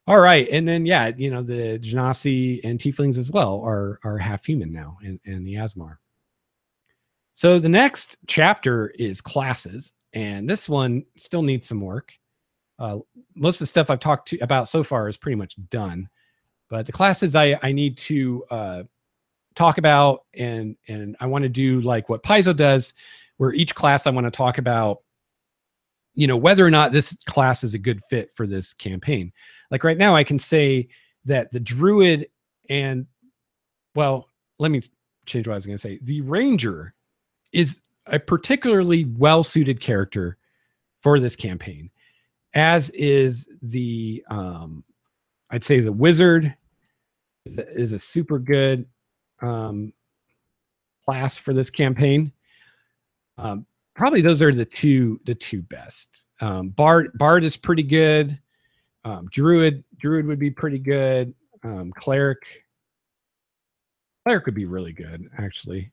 All right. And then, yeah, you know, the Genasi and Tieflings as well are half human now, and the Aasimar. So the next chapter is classes. And this one still needs some work. Most of the stuff I've talked about so far is pretty much done. But the classes I need to talk about, and I want to do like what Paizo does, where each class I want to talk about, you know, whether or not this class is a good fit for this campaign. Like right now, I can say that the Druid and, well, let me change what I was going to say. The Ranger is a particularly well-suited character for this campaign, as is the, I'd say the Wizard is a super good class for this campaign. Probably those are the two best. Bard is pretty good. Druid would be pretty good. Cleric would be really good, actually.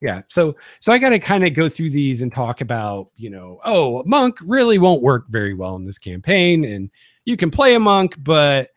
Yeah, so I got to kind of go through these and talk about, you know, oh, monk really won't work very well in this campaign, and you can play a monk, but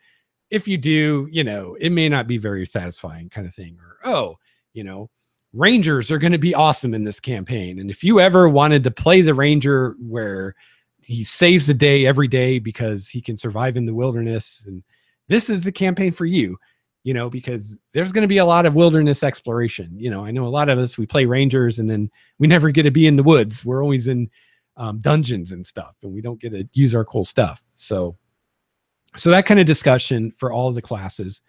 if you do, you know, it may not be very satisfying, kind of thing. Or, oh, you know, Rangers are going to be awesome in this campaign, and if you ever wanted to play the Ranger where he saves a day every day because he can survive in the wilderness, and this is the campaign for you. You know, because there's going to be a lot of wilderness exploration. You know, I know a lot of us, we play Rangers and then we never get to be in the woods. We're always in dungeons and stuff, and we don't get to use our cool stuff. So that kind of discussion for all of the classes.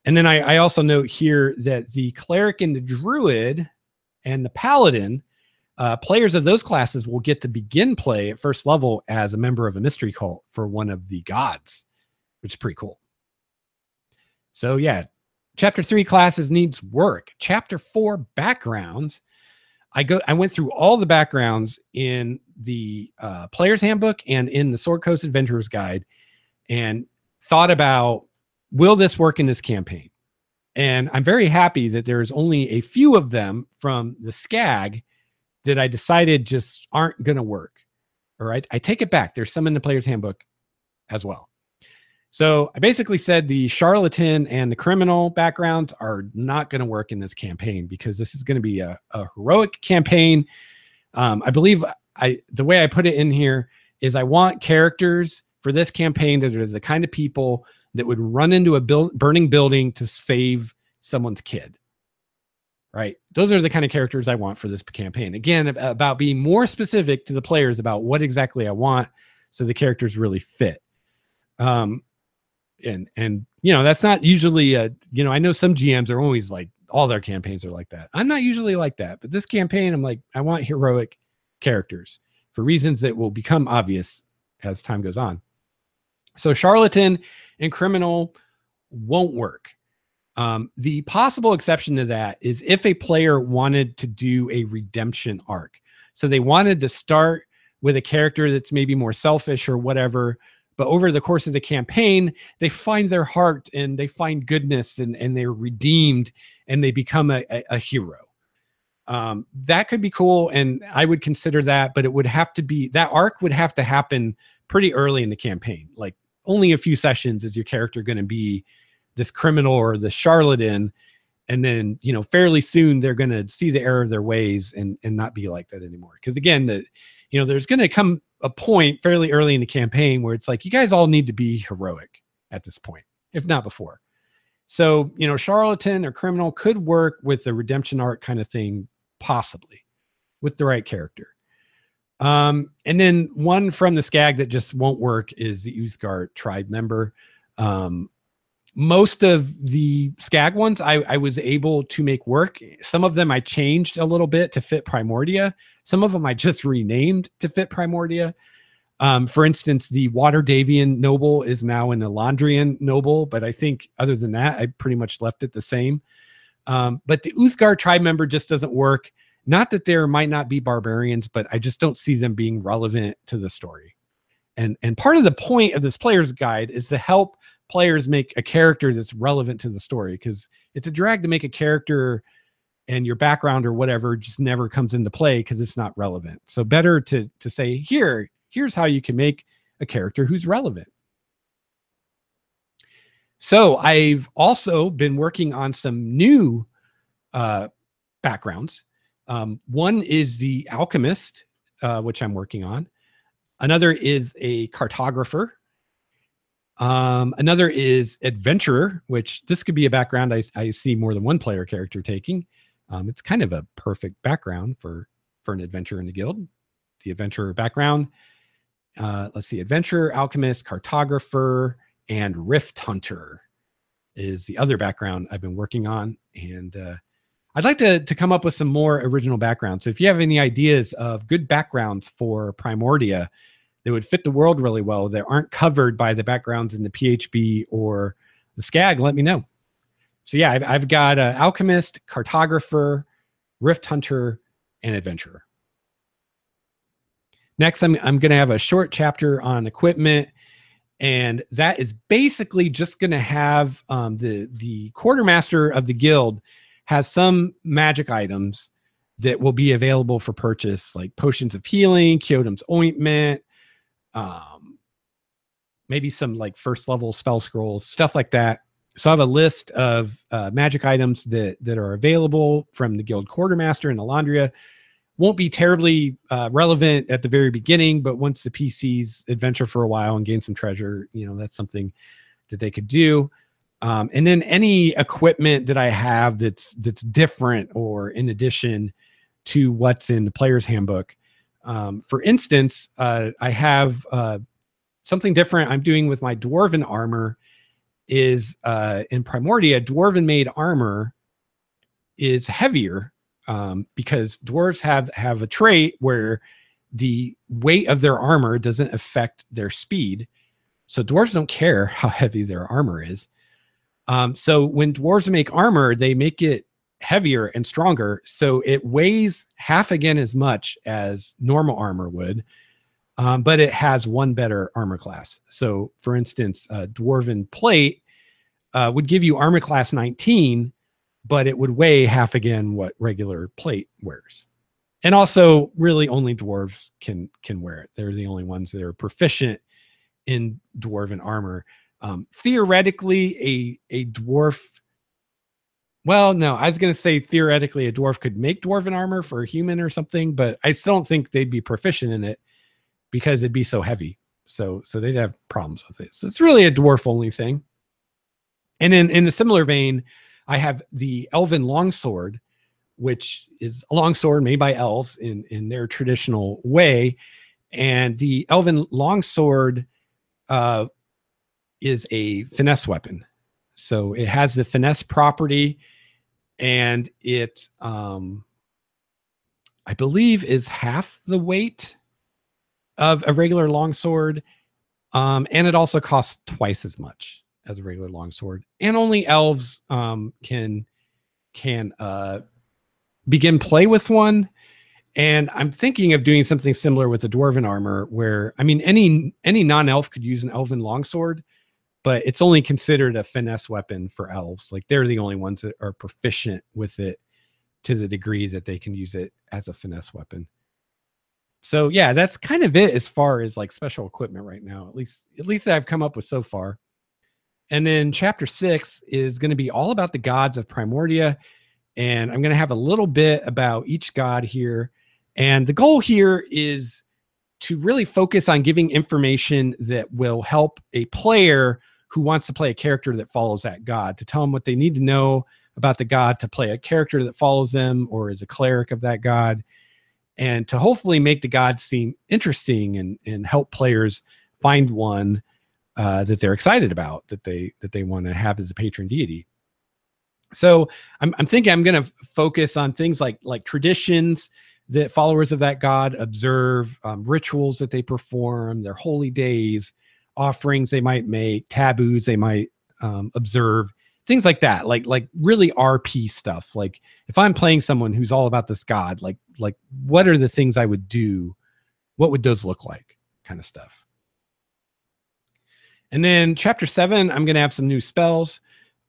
And then I also note here that the Cleric and the Druid and the Paladin, players of those classes will get to begin play at first level as a member of a mystery cult for one of the gods, which is pretty cool. So yeah, chapter 3 classes needs work. Chapter 4 backgrounds. I went through all the backgrounds in the player's handbook and in the Sword Coast Adventurer's Guide, and thought about, will this work in this campaign? And I'm very happy that there's only a few of them from the SCAG that I decided just aren't going to work. All right. I take it back. There's some in the player's handbook as well. So I basically said the charlatan and the criminal backgrounds are not going to work in this campaign because this is going to be a heroic campaign. I believe the way I put it in here is I want characters for this campaign that are the kind of people that would run into a burning building to save someone's kid. Right. Those are the kind of characters I want for this campaign. Again, about being more specific to the players about what exactly I want so the characters really fit. And you know, that's not usually I know some GMs are always like, all their campaigns are like that. I'm not usually like that, but this campaign, I'm like, I want heroic characters for reasons that will become obvious as time goes on. So charlatan and criminal won't work. The possible exception to that is if a player wanted to do a redemption arc. So they wanted to start with a character that's maybe more selfish or whatever, but over the course of the campaign, they find their heart and they find goodness and they're redeemed and they become a hero. That could be cool. And I would consider that, but it would have to be, that arc would have to happen pretty early in the campaign. Like only a few sessions is your character going to be this criminal or the charlatan. And then, you know, fairly soon they're going to see the error of their ways and not be like that anymore. Because again, there's going to come a point fairly early in the campaign where it's like, you guys all need to be heroic at this point, if not before. So, you know, charlatan or criminal could work with the redemption arc kind of thing, possibly with the right character. And then one from the SCAG that just won't work is the Uthgardt tribe member. Most of the SCAG ones I was able to make work. Some of them I changed a little bit to fit Primordia. Some of them I just renamed to fit Primordia. For instance, the Water Davian noble is now an Elandrian noble, but I think other than that, I pretty much left it the same. But the Uthgardt tribe member just doesn't work. Not that there might not be barbarians, but I just don't see them being relevant to the story. And part of the point of this player's guide is to help players make a character that's relevant to the story, because it's a drag to make a character and your background or whatever just never comes into play because it's not relevant. So better to say, here's how you can make a character who's relevant. So I've also been working on some new backgrounds. One is the alchemist, which I'm working on. Another is a cartographer. Another is adventurer, which this could be a background I see more than one player character taking. It's kind of a perfect background for an adventurer in the guild. The adventurer background. Let's see, adventurer, alchemist, cartographer, and rift hunter is the other background I've been working on. And I'd like to come up with some more original backgrounds. So if you have any ideas of good backgrounds for Primordia that would fit the world really well, that aren't covered by the backgrounds in the PHB or the SCAG, let me know. So yeah, I've got alchemist, cartographer, rift hunter, and adventurer. Next, I'm going to have a short chapter on equipment, and that is basically just going to have the quartermaster of the guild has some magic items that will be available for purchase, like potions of healing, Kyodom's ointment, maybe some like first level spell scrolls, stuff like that. So I have a list of magic items that are available from the guild quartermaster in Elandria. Won't be terribly relevant at the very beginning, but once the PCs adventure for a while and gain some treasure, you know, that's something that they could do. And then any equipment that I have that's different or in addition to what's in the player's handbook. For instance, I have something different I'm doing with my dwarven armor is in Primordia, dwarven made armor is heavier because dwarves have a trait where the weight of their armor doesn't affect their speed. So dwarves don't care how heavy their armor is. So when dwarves make armor, they make it heavier and stronger. So it weighs half again as much as normal armor would, but it has one better armor class. So for instance, dwarven plate would give you armor class 19, but it would weigh half again what regular plate wears. And also, really, only dwarves can wear it. They're the only ones that are proficient in dwarven armor. Theoretically, a dwarf. Well, no, I was going to say theoretically a dwarf could make dwarven armor for a human or something, but I still don't think they'd be proficient in it because it'd be so heavy. So they'd have problems with it. So it's really a dwarf only thing. And in a similar vein, I have the elven longsword, which is a longsword made by elves in their traditional way. And the elven longsword is a finesse weapon. So it has the finesse property, and it, I believe, is half the weight of a regular longsword. And it also costs twice as much as a regular longsword. And only elves can begin play with one. And I'm thinking of doing something similar with the dwarven armor, where, I mean, any non-elf could use an elven longsword, but it's only considered a finesse weapon for elves. Like, they're the only ones that are proficient with it to the degree that they can use it as a finesse weapon. So yeah, that's kind of it as far as like special equipment right now, at least I've come up with so far. And then chapter 6 is going to be all about the gods of Primordia. And I'm going to have a little bit about each god here. And the goal here is to really focus on giving information that will help a player who wants to play a character that follows that god, to tell them what they need to know about the god to play a character that follows them or is a cleric of that god, and to hopefully make the god seem interesting and help players find one that they're excited about, that they want to have as a patron deity. So I'm thinking I'm going to focus on things like traditions that followers of that god observe, rituals that they perform, their holy days, offerings they might make, taboos they might observe, things like that. Like really RP stuff. Like if I'm playing someone who's all about this god, like what are the things I would do? What would those look like? Kind of stuff. And then chapter 7, I'm going to have some new spells.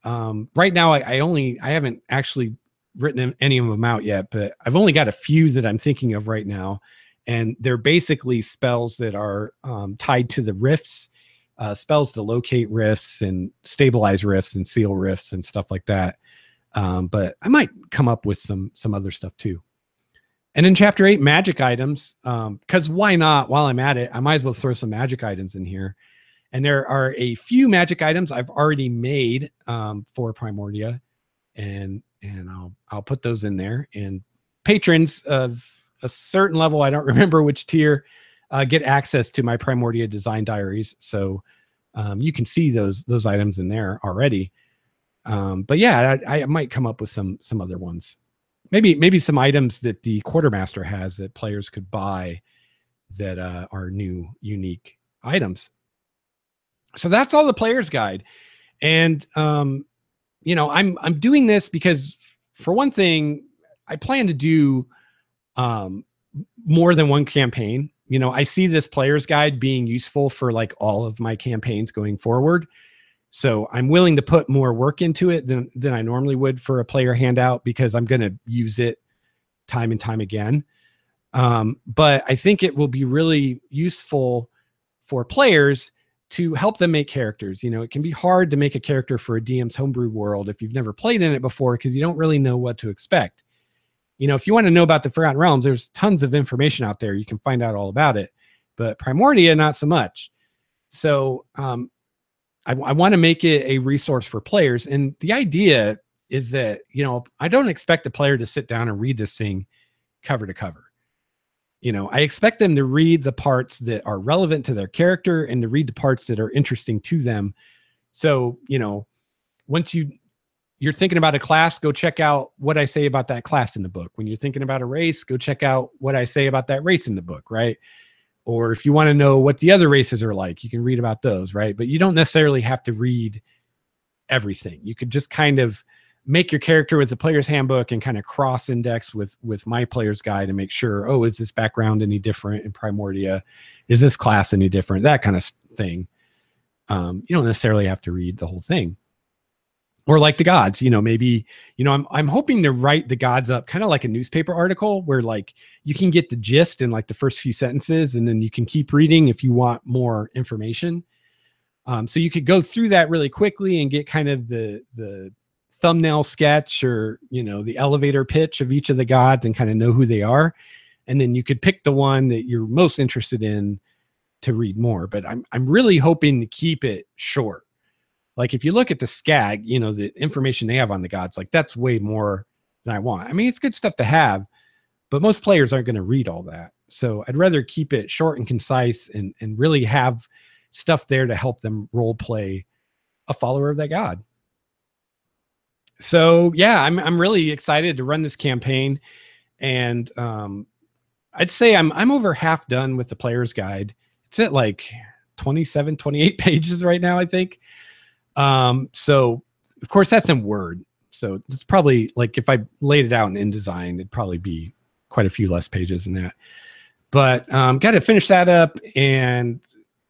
Right now, I haven't actually written any of them out yet, but I've only got a few that I'm thinking of right now. And they're basically spells that are tied to the rifts, spells to locate rifts and stabilize rifts and seal rifts and stuff like that. But I might come up with some other stuff too. And in chapter 8, magic items, because why not? While I'm at it, I might as well throw some magic items in here. And there are a few magic items I've already made for Primordia, and I'll put those in there. And patrons of a certain level, I don't remember which tier, get access to my Primordia design diaries. So you can see those items in there already. But yeah, I might come up with some other ones. Maybe some items that the quartermaster has that players could buy that are new, unique items. So that's all the player's guide. And, you know, I'm doing this because, for one thing, I plan to do more than one campaign. You know, I see this player's guide being useful for like all of my campaigns going forward. So I'm willing to put more work into it than I normally would for a player handout, because I'm going to use it time and time again. But I think it will be really useful for players to help them make characters. You know, it can be hard to make a character for a DM's homebrew world if you've never played in it before, because you don't really know what to expect. You know, if you want to know about the Forgotten Realms, there's tons of information out there. You can find out all about it. But Primordia, not so much. So I want to make it a resource for players. And the idea is that, you know, I don't expect the player to sit down and read this thing cover to cover. You know, I expect them to read the parts that are relevant to their character and to read the parts that are interesting to them. So, you know, once you're thinking about a class, go check out what I say about that class in the book. When you're thinking about a race, go check out what I say about that race in the book, right? Or if you want to know what the other races are like, you can read about those, right? But you don't necessarily have to read everything. You could just kind of make your character with the player's handbook and kind of cross index with my player's guide and make sure, oh, is this background any different in Primordia? Is this class any different? That kind of thing. You don't necessarily have to read the whole thing. Or like the gods, maybe, I'm hoping to write the gods up kind of like a newspaper article where like you can get the gist in like the first few sentences and then you can keep reading if you want more information. So you could go through that really quickly and get kind of the thumbnail sketch or, the elevator pitch of each of the gods and kind of know who they are. And then you could pick the one that you're most interested in to read more. But I'm really hoping to keep it short. Like if you look at the SCAG, the information they have on the gods, like that's way more than I want. I mean, it's good stuff to have, but most players aren't going to read all that. So I'd rather keep it short and concise and really have stuff there to help them role play a follower of that god. So yeah, I'm really excited to run this campaign, and I'd say I'm over half done with the player's guide. It's at like 27, 28 pages right now, I think. So of course that's in Word. So it's probably like if I laid it out in InDesign, it'd probably be quite a few less pages than that. But got to finish that up and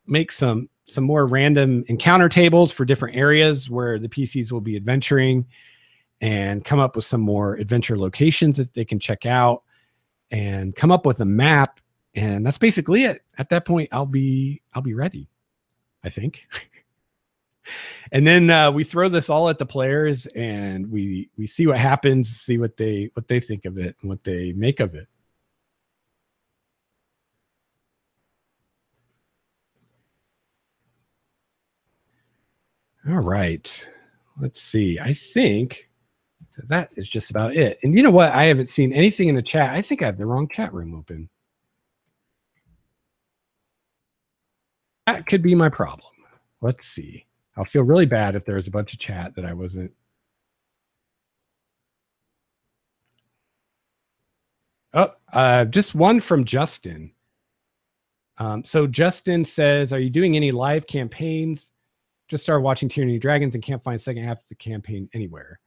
make some more random encounter tables for different areas where the PCs will be adventuring, and come up with some more adventure locations that they can check out, and come up with a map. And that's basically it. At that point, I'll be ready, I think. And then we throw this all at the players, and we see what happens, see what they think of it and what they make of it. All right, let's see. I think that is just about it. And you know what? I haven't seen anything in the chat. I think I have the wrong chat room open. That could be my problem. Let's see. I'll feel really bad if there's a bunch of chat that I wasn't. Oh, just one from Justin. So Justin says, are you doing any live campaigns? Just started watching Tyranny of Dragons and can't find second half of the campaign anywhere.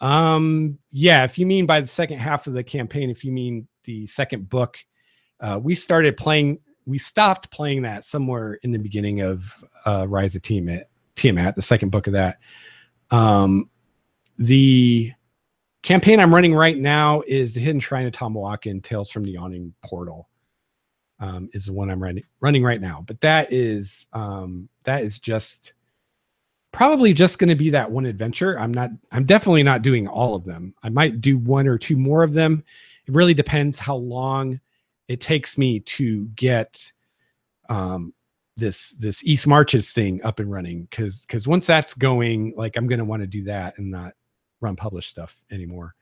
Yeah, if you mean by the second half of the campaign, if you mean the second book, we stopped playing that somewhere in the beginning of Rise of Tiamat, the second book of that. The campaign I'm running right now is the Hidden Shrine of Tamawakan, Tales from the Yawning Portal. Is the one I'm running right now. But that is just probably just going to be that one adventure. I'm definitely not doing all of them. I might do one or two more of them. It really depends how long it takes me to get this East Marches thing up and running. Because once that's going, like I'm going to want to do that and not run published stuff anymore.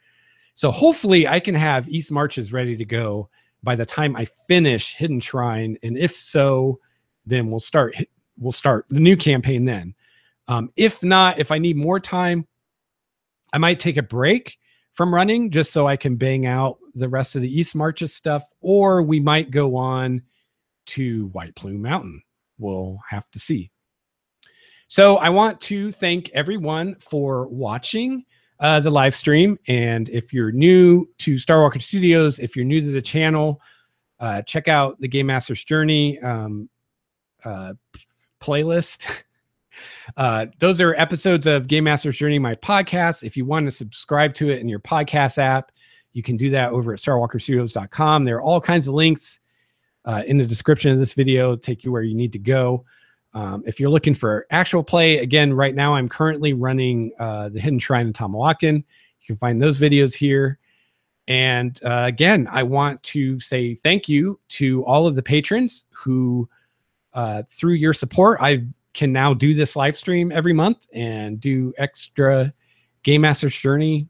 So hopefully I can have East Marches ready to go by the time I finish Hidden Shrine. And if so, then we'll start the new campaign then. If not, if I need more time, I might take a break from running just so I can bang out the rest of the East Marches stuff, or we might go on to White Plume Mountain. We'll have to see. So I want to thank everyone for watching the live stream. And if you're new to Starwalker Studios, if you're new to the channel, check out the Game Master's Journey playlist. Those are episodes of Game Master's Journey, my podcast. If you want to subscribe to it in your podcast app, you can do that over at starwalkerstudios.com. There are all kinds of links in the description of this video, take you where you need to go. If you're looking for actual play, again, right now I'm currently running the Hidden Shrine of Tamawakan. You can find those videos here. And again, I want to say thank you to all of the patrons who, through your support, I can now do this live stream every month and do extra Game Master's Journey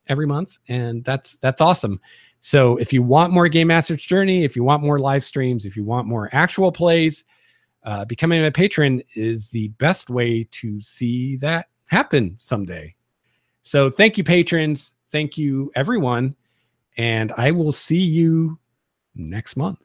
every month. And that's awesome. So if you want more Game Master's Journey, if you want more live streams, if you want more actual plays, becoming a patron is the best way to see that happen someday. So thank you, patrons. Thank you, everyone. And I will see you next month.